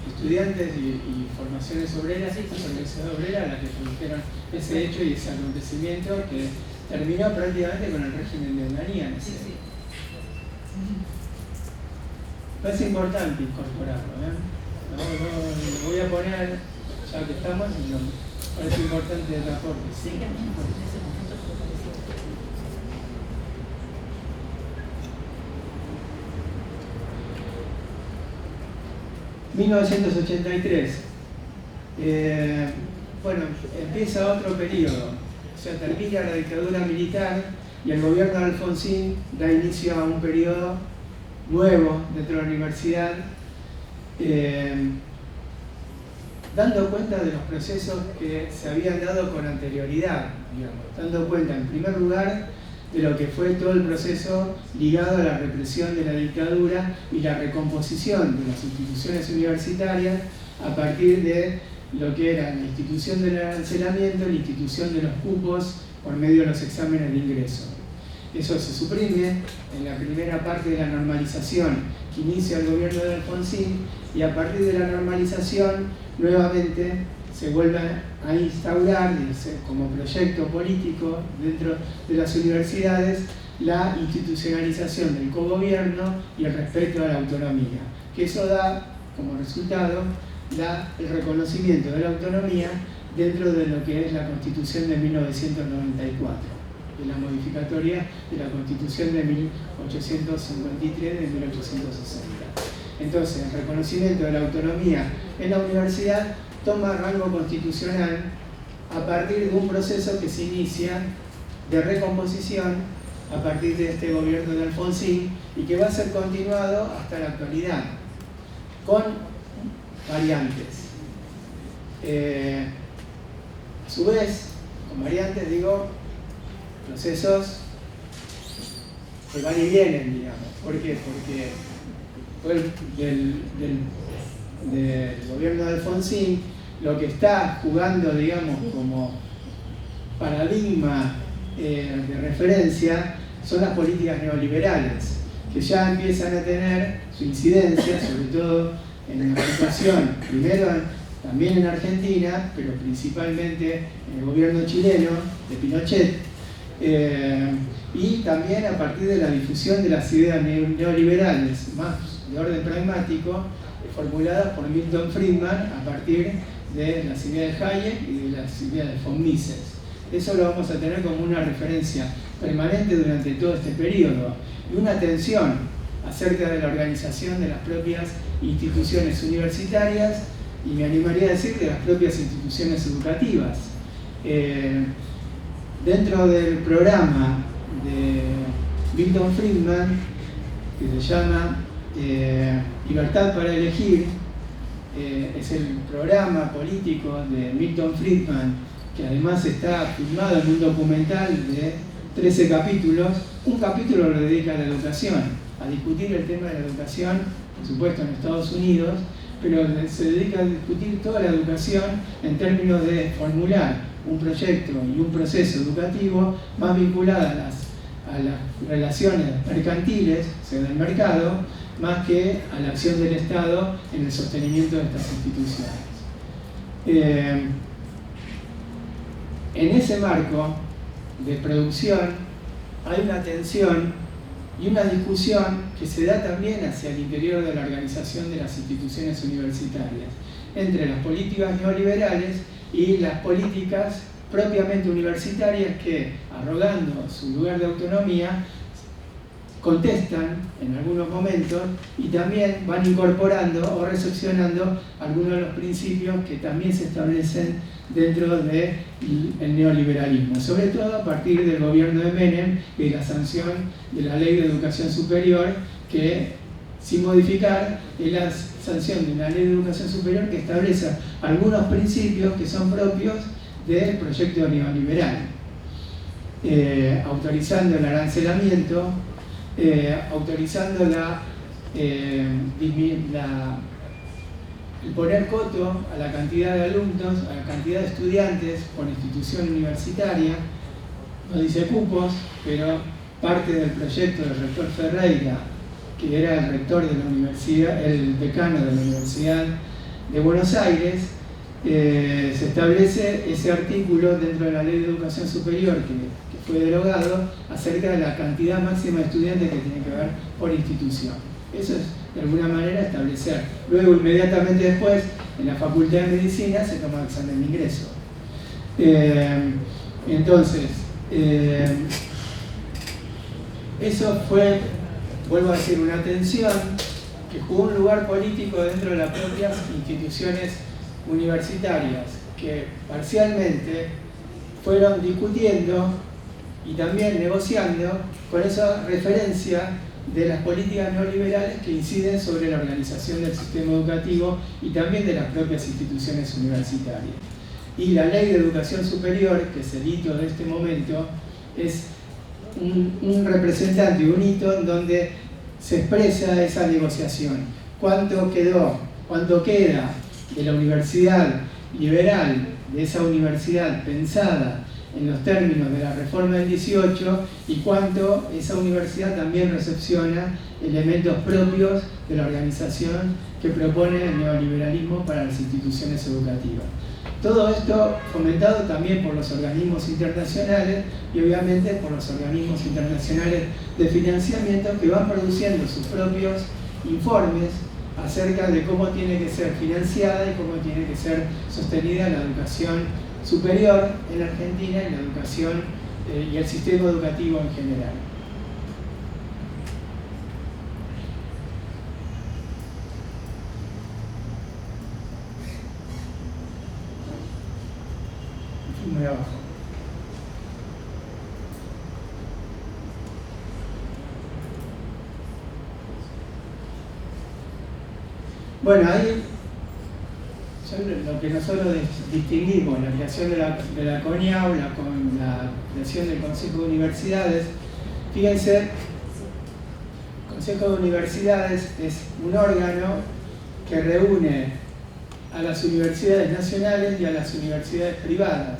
Speaker 2: estudiantes y formaciones obreras, las organizaciones obreras, las que produjeron ese hecho y ese acontecimiento que terminó prácticamente con el régimen de Onganía. Es importante incorporarlo, lo voy a poner, ya que estamos, parece importante el aporte. Sí. 1983. Bueno, empieza otro periodo, o sea, termina la dictadura militar y el gobierno de Alfonsín da inicio a un periodo nuevo dentro de la universidad, dando cuenta de los procesos que se habían dado con anterioridad, digamos, dando cuenta en primer lugar de lo que fue todo el proceso ligado a la represión de la dictadura y la recomposición de las instituciones universitarias a partir de lo que era la institución del arancelamiento, la institución de los cupos por medio de los exámenes de ingreso. Eso se suprime en la primera parte de la normalización que inicia el gobierno de Alfonsín, y a partir de la normalización nuevamente se vuelve a instaurar como proyecto político dentro de las universidades la institucionalización del cogobierno y el respeto a la autonomía, que eso da como resultado el reconocimiento de la autonomía dentro de lo que es la Constitución de 1994, de la modificatoria de la Constitución de 1853 de 1860. Entonces, el reconocimiento de la autonomía en la universidad toma rango constitucional a partir de un proceso que se inicia de recomposición a partir de este gobierno de Alfonsín y que va a ser continuado hasta la actualidad, con variantes. A su vez, con variantes digo, procesos que van y vienen, digamos. ¿Por qué? Porque del gobierno de Alfonsín, lo que está jugando, digamos, como paradigma de referencia son las políticas neoliberales, que ya empiezan a tener su incidencia, sobre todo en la situación, primero también en Argentina, pero principalmente en el gobierno chileno de Pinochet, y también a partir de la difusión de las ideas neoliberales más de orden pragmático, formuladas por Milton Friedman a partir de las ideas de Hayek y de las ideas de von Mises. Eso lo vamos a tener como una referencia permanente durante todo este periodo, y una atención acerca de la organización de las propias instituciones universitarias, y me animaría a decir de las propias instituciones educativas. Dentro del programa de Milton Friedman, que se llama Libertad para elegir, es el programa político de Milton Friedman, que además está filmado en un documental de 13 capítulos. Un capítulo lo dedica a la educación, a discutir el tema de la educación, por supuesto en Estados Unidos, pero se dedica a discutir toda la educación en términos de formular un proyecto y un proceso educativo más vinculado a las relaciones mercantiles, o sea, del mercado, más que a la acción del Estado en el sostenimiento de estas instituciones. En ese marco de producción hay una tensión y una discusión que se da también hacia el interior de la organización de las instituciones universitarias, entre las políticas neoliberales y las políticas propiamente universitarias que, arrogando su lugar de autonomía, contestan en algunos momentos y también van incorporando o recepcionando algunos de los principios que también se establecen dentro del neoliberalismo, sobre todo a partir del gobierno de Menem y la sanción de la Ley de Educación Superior, que sin modificar es la sanción de una Ley de Educación Superior que establece algunos principios que son propios del proyecto neoliberal, autorizando el arancelamiento, autorizando el poner coto a la cantidad de alumnos, a la cantidad de estudiantes por institución universitaria. No dice cupos, pero parte del proyecto del rector Ferreira, que era el rector de la universidad, el decano de la Universidad de Buenos Aires, se establece ese artículo dentro de la Ley de Educación Superior que fue derogado acerca de la cantidad máxima de estudiantes que tiene que haber por institución. Eso es de alguna manera establecer. Luego, inmediatamente después, en la Facultad de Medicina se toma el examen de ingreso. Entonces, eso fue, vuelvo a decir, una tensión que jugó un lugar político dentro de las propias instituciones universitarias, que parcialmente fueron discutiendo y también negociando con esa referencia de las políticas neoliberales que inciden sobre la organización del sistema educativo y también de las propias instituciones universitarias. Y la Ley de Educación Superior, que es el hito de este momento, es un representante, un hito en donde se expresa esa negociación. ¿Cuánto queda de la universidad liberal, de esa universidad pensada en los términos de la reforma del 18 y cuánto esa universidad también recepciona elementos propios de la organización que propone el neoliberalismo para las instituciones educativas. Todo esto fomentado también por los organismos internacionales y obviamente por los organismos internacionales de financiamiento que van produciendo sus propios informes acerca de cómo tiene que ser financiada y cómo tiene que ser sostenida la educación superior en Argentina y la educación y el sistema educativo en general. Muy abajo. Bueno, ahí lo que nosotros distinguimos, la creación de la CONIAU, con la creación del Consejo de Universidades. Fíjense, el Consejo de Universidades es un órgano que reúne a las universidades nacionales y a las universidades privadas.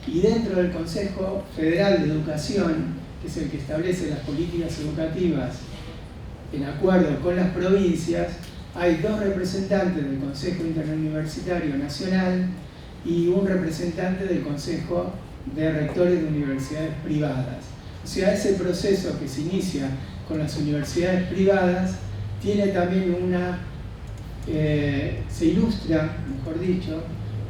Speaker 2: Y dentro del Consejo Federal de Educación, que es el que establece las políticas educativas en acuerdo con las provincias, hay 2 representantes del Consejo Interuniversitario Nacional y un representante del Consejo de Rectores de Universidades Privadas. O sea, ese proceso que se inicia con las universidades privadas tiene también se ilustra, mejor dicho,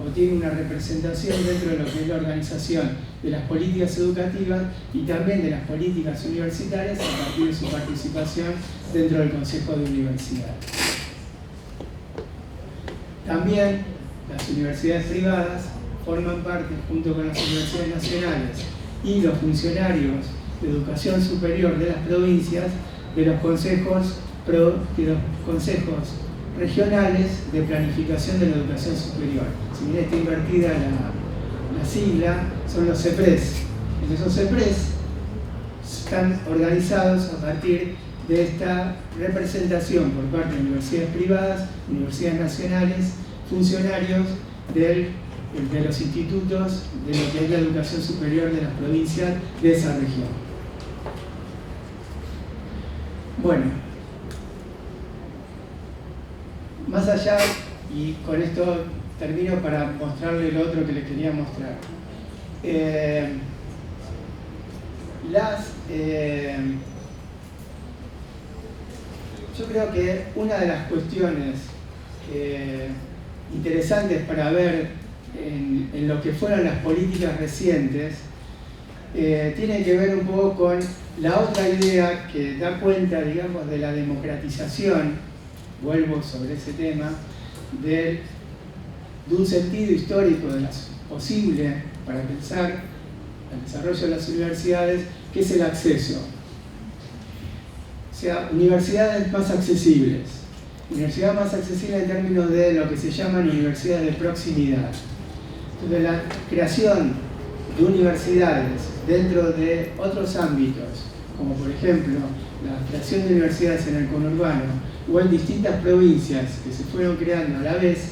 Speaker 2: o tiene una representación dentro de lo que es la organización de las políticas educativas y también de las políticas universitarias a partir de su participación dentro del Consejo de Universidades. También las universidades privadas forman parte, junto con las universidades nacionales y los funcionarios de educación superior de las provincias, de los consejos regionales de planificación de la educación superior. Si bien está invertida la sigla, son los CEPRES. Esos CEPRES están organizados a partir de esta representación por parte de universidades privadas, universidades nacionales, funcionarios de los institutos de lo que es la educación superior de las provincias de esa región. Bueno, más allá, y con esto termino para mostrarle lo otro que les quería mostrar. Yo creo que una de las cuestiones interesantes para ver en lo que fueron las políticas recientes tiene que ver un poco con la otra idea que da cuenta, digamos, de la democratización, vuelvo sobre ese tema, de un sentido histórico de posible para pensar el desarrollo de las universidades, que es el acceso. O sea, universidades más accesibles. Universidades más accesibles en términos de lo que se llaman universidades de proximidad. Entonces, la creación de universidades dentro de otros ámbitos, como por ejemplo la creación de universidades en el conurbano o en distintas provincias que se fueron creando a la vez,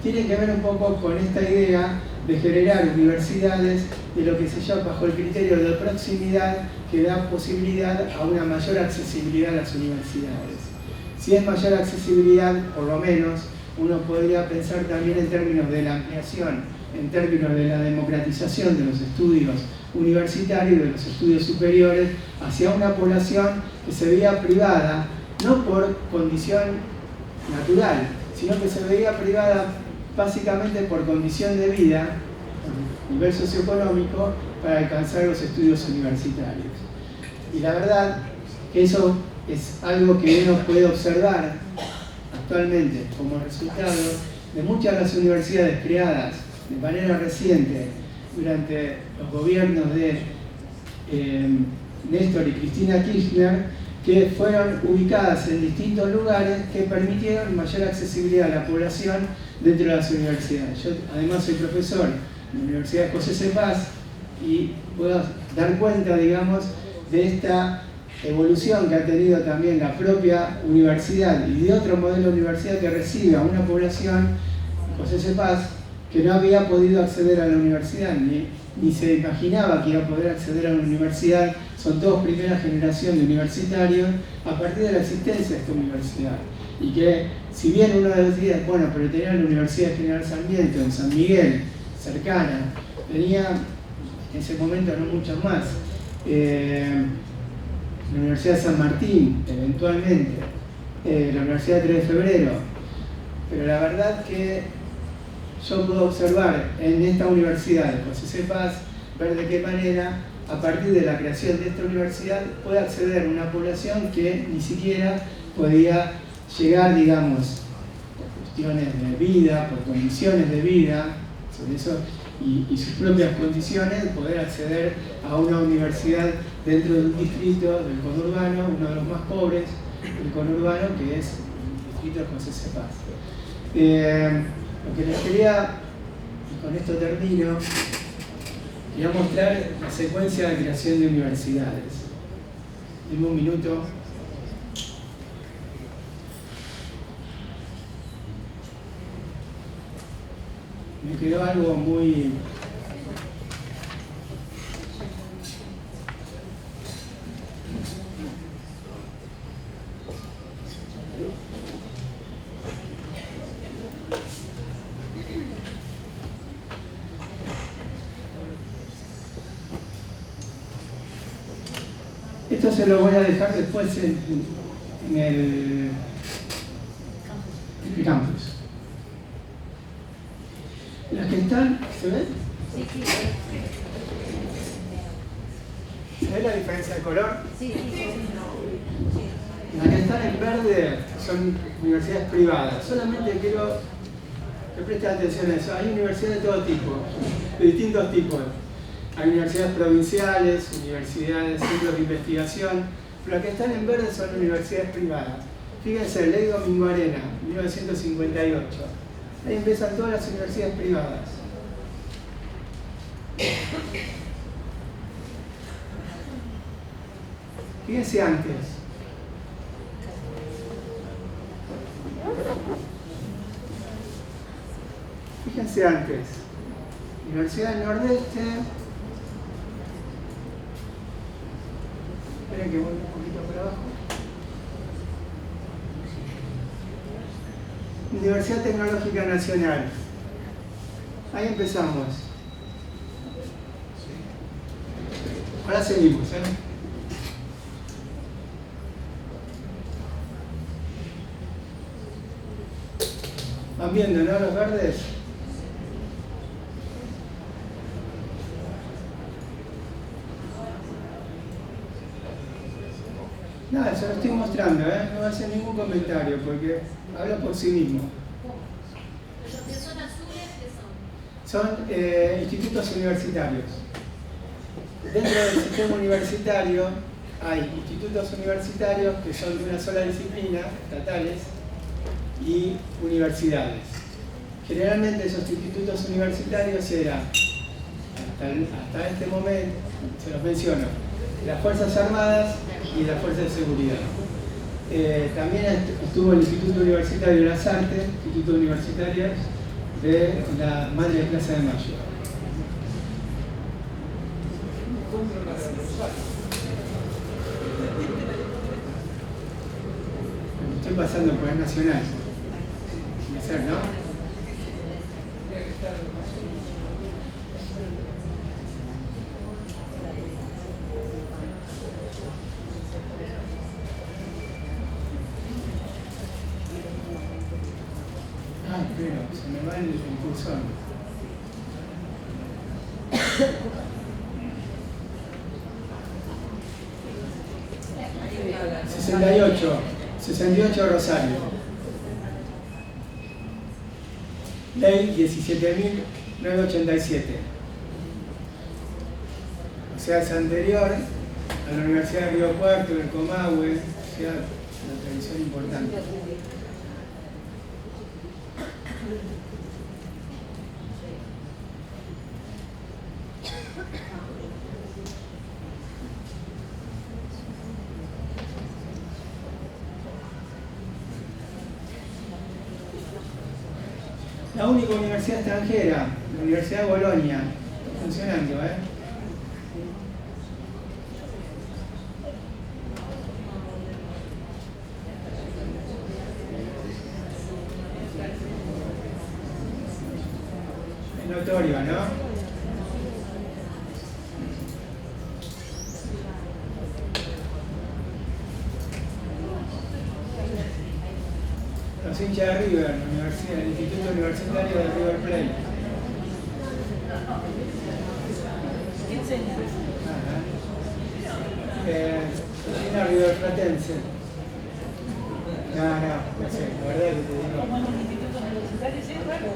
Speaker 2: tiene que ver un poco con esta idea de generar universidades de lo que se llama bajo el criterio de proximidad, que da posibilidad a una mayor accesibilidad a las universidades. Si es mayor accesibilidad, por lo menos, uno podría pensar también en términos de la ampliación, en términos de la democratización de los estudios universitarios, de los estudios superiores, hacia una población que se veía privada, no por condición natural, sino que se veía privada básicamente por condición de vida, por nivel socioeconómico, para alcanzar los estudios universitarios. Y la verdad que eso es algo que uno puede observar actualmente como resultado de muchas de las universidades creadas de manera reciente durante los gobiernos de Néstor y Cristina Kirchner, que fueron ubicadas en distintos lugares que permitieron mayor accesibilidad a la población dentro de las universidades. Yo además soy profesor en la Universidad de José C. Paz y puedo dar cuenta, digamos, de esta evolución que ha tenido también la propia universidad y de otro modelo de universidad que recibe a una población, José C. Paz, que no había podido acceder a la universidad, ni ni se imaginaba que iba a poder acceder a una universidad. Son todos primera generación de universitarios a partir de la existencia de esta universidad. Y que, si bien uno decía, bueno, pero tenía la Universidad General Sarmiento en San Miguel, cercana, tenía en ese momento no muchas más, la Universidad de San Martín, eventualmente, la Universidad de 3 de Febrero, pero la verdad que yo puedo observar en esta universidad de José C. Paz, ver de qué manera, a partir de la creación de esta universidad, puede acceder a una población que ni siquiera podía llegar, digamos, por cuestiones de vida, por condiciones de vida, sobre eso y sus propias condiciones, poder acceder a una universidad dentro de un distrito del conurbano, uno de los más pobres del conurbano, que es el distrito de José C. Paz. Lo que les quería, y con esto termino, quería mostrar la secuencia de creación de universidades. Dime un minuto. Me quedó algo muy... Esto se lo voy a dejar después en el campus. Las que están, ¿se ven?
Speaker 3: Sí, sí.
Speaker 2: ¿Se ve la diferencia de color?
Speaker 3: Sí, sí, sí.
Speaker 2: Las que están en verde son universidades privadas. Solamente quiero que presten atención a eso. Hay universidades de todo tipo, de distintos tipos. Hay universidades provinciales, universidades, centros de investigación, pero las que están en verde son universidades privadas. Fíjense, Ley Domingo Arena, 1958. Ahí empiezan todas las universidades privadas. Fíjense antes. Fíjense antes. Universidad del Nordeste. Esperen que voy un poquito por abajo. Universidad Tecnológica Nacional. Ahí empezamos. Ahora seguimos, ¿Van viendo, no, los verdes? Nada, se lo estoy mostrando, no voy a hacer ningún comentario porque habla por sí mismo.
Speaker 5: ¿Los que son azules qué
Speaker 2: Son institutos universitarios. Dentro del sistema universitario hay institutos universitarios que son de una sola disciplina, estatales, y universidades. Generalmente esos institutos universitarios eran, hasta este momento, se los menciono, las Fuerzas Armadas y las Fuerzas de Seguridad. También estuvo el Instituto Universitario de las Artes, Instituto Universitario de la Madre de Plaza de Mayo. Estoy pasando por el Nacional. Sin hacer, ¿no? Pero se me va el impulsor. 68 Rosario. Ley 17.987. O sea, es anterior a la Universidad de Río Cuarto, del Comahue, o sea, una tradición importante. La única universidad extranjera, la Universidad de Bolonia, funcionando, ¿eh? Es notorio, ¿no? Los hinchas de River, la universidad, el Instituto Universitario de River Plate.
Speaker 3: ¿Qué enseña?
Speaker 2: Cocina River Platense. No sé, la verdad que te digo.
Speaker 3: Como en un instituto universitario, sí, raro.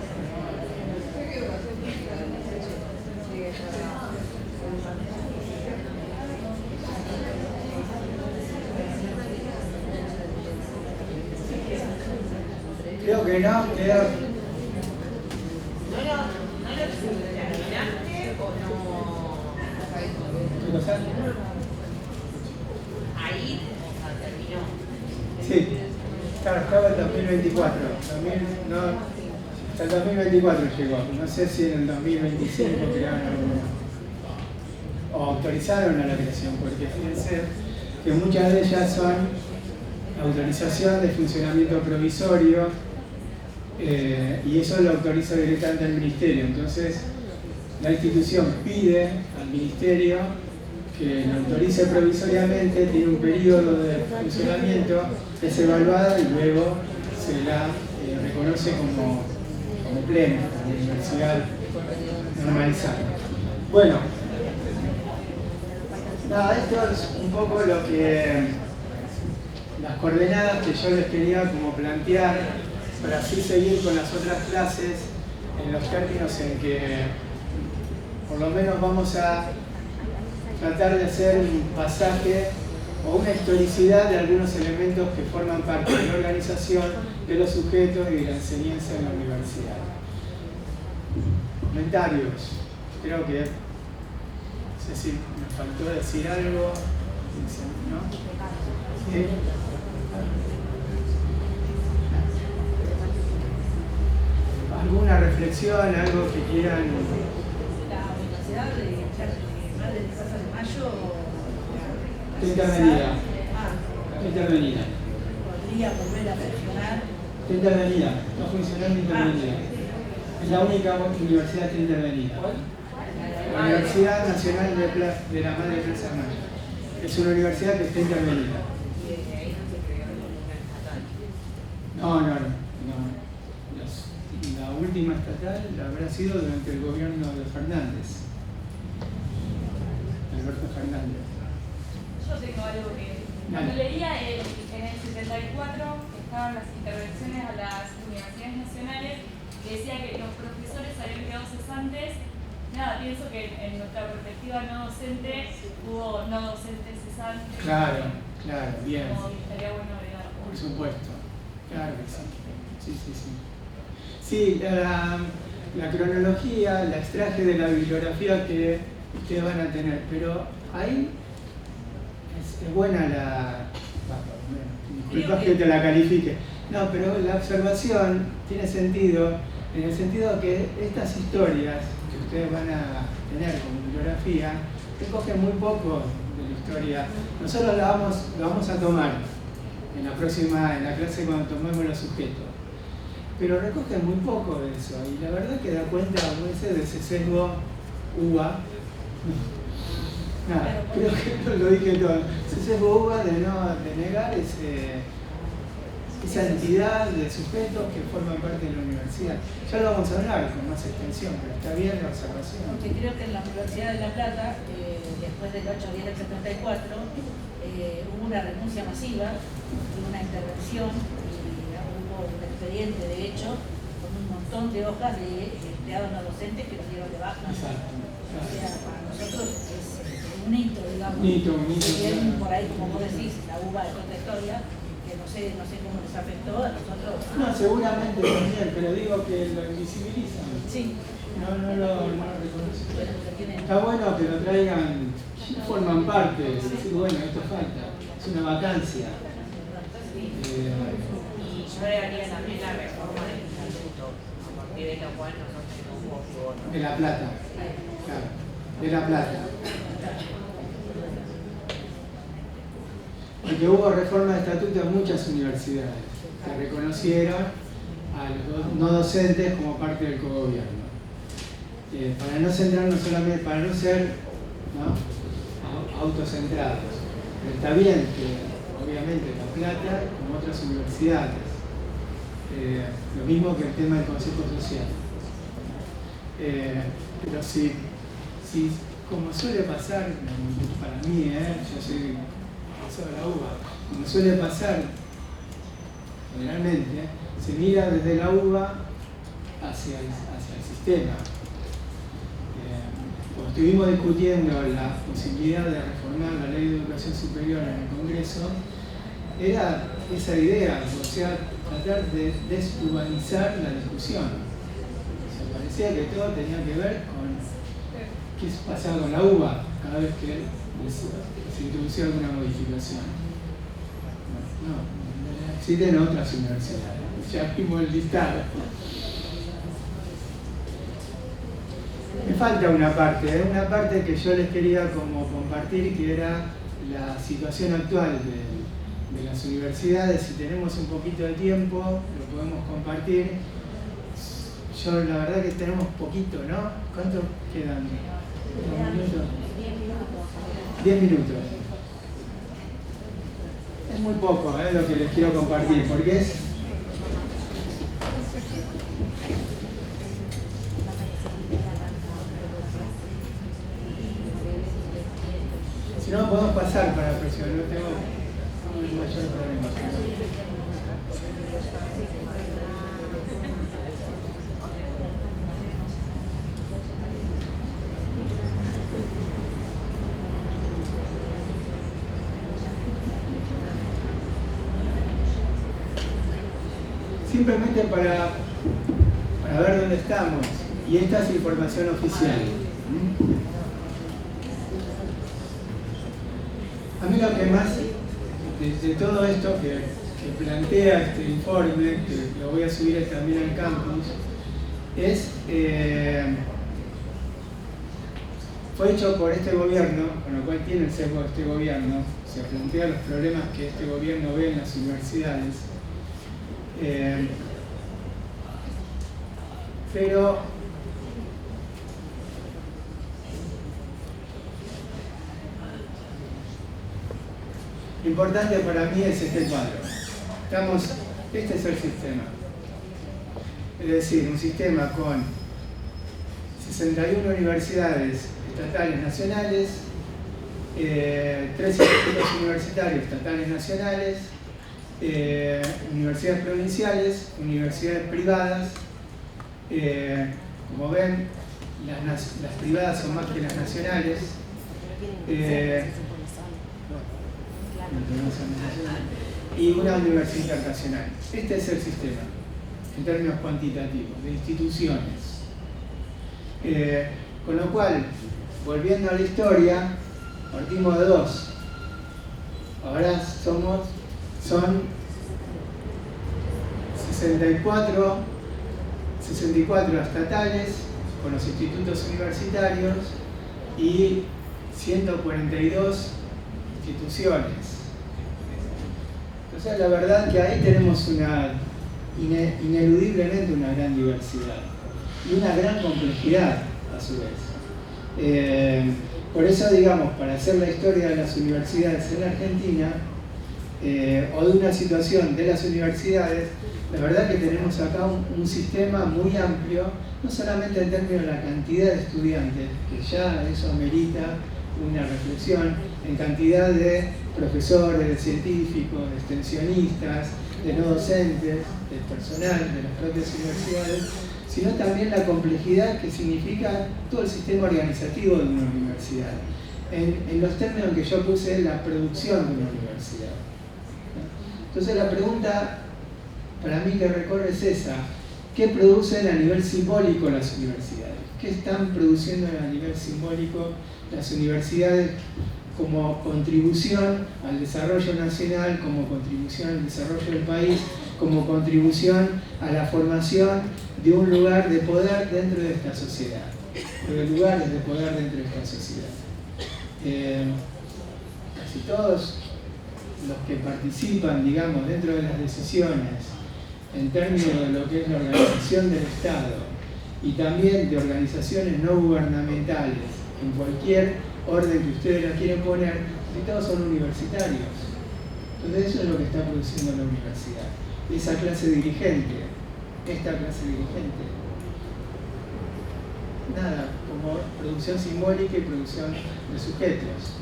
Speaker 2: Creo que no, creo. ¿Qué cosa?
Speaker 6: Ahí terminó.
Speaker 2: Sí, claro, estaba en 2024. Hasta el 2024 llegó. No sé si en el 2025 crearon alguna. O autorizaron a la creación, porque fíjense que muchas de ellas son autorización de funcionamiento provisorio y eso lo autoriza directamente el Ministerio. Entonces, la institución pide al Ministerio que lo autorice provisoriamente, tiene un periodo de funcionamiento, es evaluada y luego se la reconoce como plena, como universidad normalizada. Bueno, nada, esto es un poco lo que las coordenadas que yo les quería como plantear para así seguir con las otras clases en los términos en que por lo menos vamos a tratar de hacer un pasaje o una historicidad de algunos elementos que forman parte de la organización, de los sujetos y de la enseñanza en la universidad. Comentarios. Creo que, no sé si me faltó decir algo, ¿no? ¿Sí? ¿Alguna reflexión, algo que quieran?
Speaker 3: La Universidad de Madre de Plaza de Mayo.
Speaker 2: ¿Qué intervenida?
Speaker 3: Ah,
Speaker 2: ¿Qué intervenida?
Speaker 3: podría volver a funcionar.
Speaker 2: ¿Qué intervenida? No funcionando intervenida. Es la única universidad que intervenida. La Universidad Nacional de la Madre de Plaza de Mayo. Es una universidad que está intervenida. No. La última estatal habrá sido durante el gobierno de Fernández. Alberto Fernández.
Speaker 7: Yo tengo algo que... Cuando leía en el 74 estaban las intervenciones a las universidades nacionales que decía que los profesores habían quedado cesantes. Nada, pienso que en nuestra perspectiva no docente hubo no docentes cesantes.
Speaker 2: Claro, bien.
Speaker 7: Como estaría bueno agregar.
Speaker 2: Por supuesto, claro que sí. Sí, la cronología la extraje de la bibliografía que ustedes van a tener, pero ahí es buena disculpas que te la califique. No, pero la observación tiene sentido, en el sentido que estas historias que ustedes van a tener como bibliografía recogen muy poco de la historia. Nosotros lo vamos a tomar en la clase cuando tomemos los sujetos. Pero recogen muy poco de eso y la verdad que da cuenta de ese sesgo UBA. Nada, creo que lo dije todo. Ese sesgo UBA de negar esa entidad de sujetos que forman parte de la universidad. Ya lo vamos a hablar con más extensión, pero está bien la observación.
Speaker 3: Porque creo que en la Universidad de La Plata, después del 8 de 10 del 74, hubo una renuncia masiva y una intervención. Un expediente, de hecho, con un montón de hojas de empleados no docentes que nos dieron de baja.
Speaker 2: Exacto.
Speaker 3: O sea, para nosotros es un hito, digamos.
Speaker 2: Un hito,
Speaker 3: Bien,
Speaker 2: claro.
Speaker 3: por ahí, como vos decís, la UBA es otra historia, que no sé cómo les afectó a nosotros.
Speaker 2: No, seguramente también, pero digo que lo invisibilizan.
Speaker 3: Sí.
Speaker 2: No lo reconocen.
Speaker 3: Bueno, pero tienen...
Speaker 2: Está bueno que lo traigan, forman parte, decir, bueno, esto falta, es una vacancia.
Speaker 6: Y yo agregaría también la reforma del estatuto, a partir de lo cual nosotros tenemos voto.
Speaker 2: De La Plata. Claro. de La Plata. Porque hubo reforma de estatuto en muchas universidades que reconocieron a los no docentes como parte del cogobierno. Para no centrarnos solamente, para no ser autocentrados. Pero está bien que, obviamente, La Plata, como otras universidades, lo mismo que el tema del Consejo Social. Pero si, como suele pasar, para mí, yo soy profesor de la UBA, como suele pasar generalmente, se mira desde la UBA hacia el sistema. Cuando estuvimos discutiendo la posibilidad de reformar la Ley de Educación Superior en el Congreso, era esa idea, o sea, tratar de deshumanizar la discusión. O sea, parecía que todo tenía que ver con qué pasaba con la UBA cada vez que se introducía alguna modificación. No, existen otras universidades, ya vimos el listado. Me falta una parte que yo les quería como compartir, que era la situación actual de las universidades. Si tenemos un poquito de tiempo, lo podemos compartir. Yo la verdad que tenemos poquito, ¿no? ¿Cuánto quedan? 10 minutos. Es muy poco lo que les quiero compartir, porque es... Si no, podemos pasar para la próxima, no tengo mayor problema. Simplemente para ver dónde estamos, y esta es información oficial. A mí lo que más, de todo esto que plantea este informe, que lo voy a subir también al campus, es, fue hecho por este gobierno, con lo cual tiene el sesgo de este gobierno, se plantea los problemas que este gobierno ve en las universidades, pero lo importante para mí es este cuadro. Este es el sistema. Es decir, un sistema con 61 universidades estatales nacionales, 3 institutos universitarios estatales nacionales, universidades provinciales, universidades privadas. Como ven, las privadas son más que las nacionales. Y una universidad internacional. Este es el sistema, en términos cuantitativos, de instituciones. Con lo cual, volviendo a la historia, partimos de 2. Ahora son 64 estatales con los institutos universitarios y 142 instituciones. Entonces la verdad que ahí tenemos ineludiblemente una gran diversidad y una gran complejidad a su vez. Por eso, digamos, para hacer la historia de las universidades en la Argentina, o de una situación de las universidades, la verdad que tenemos acá un sistema muy amplio, no solamente en términos de la cantidad de estudiantes, que ya eso amerita una reflexión, en cantidad de profesores, de científicos, de extensionistas, de no docentes, del personal de las propias universidades, sino también la complejidad que significa todo el sistema organizativo de una universidad. En los términos que yo puse, la producción de una universidad. Entonces la pregunta para mí que recorre es esa: ¿qué producen a nivel simbólico las universidades? ¿Qué están produciendo a nivel simbólico las universidades como contribución al desarrollo nacional, como contribución al desarrollo del país, como contribución a la formación de un lugar de poder dentro de esta sociedad? lugares de poder dentro de esta sociedad. Casi todos los que participan, digamos, dentro de las decisiones en términos de lo que es la organización del Estado y también de organizaciones no gubernamentales en cualquier orden que ustedes la quieren poner, casi todos son universitarios. Entonces eso es lo que está produciendo la universidad, esa clase dirigente, esta clase dirigente. Nada, como producción simbólica y producción de sujetos.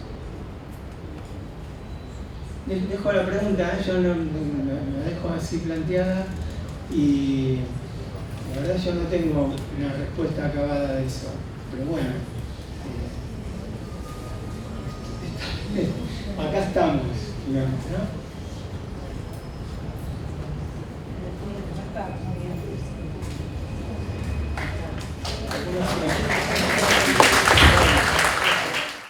Speaker 2: Les dejo la pregunta, yo la dejo así planteada y la verdad yo no tengo una respuesta acabada de eso, pero bueno, acá estamos, digamos, ¿no?
Speaker 3: Ya está, muy bien.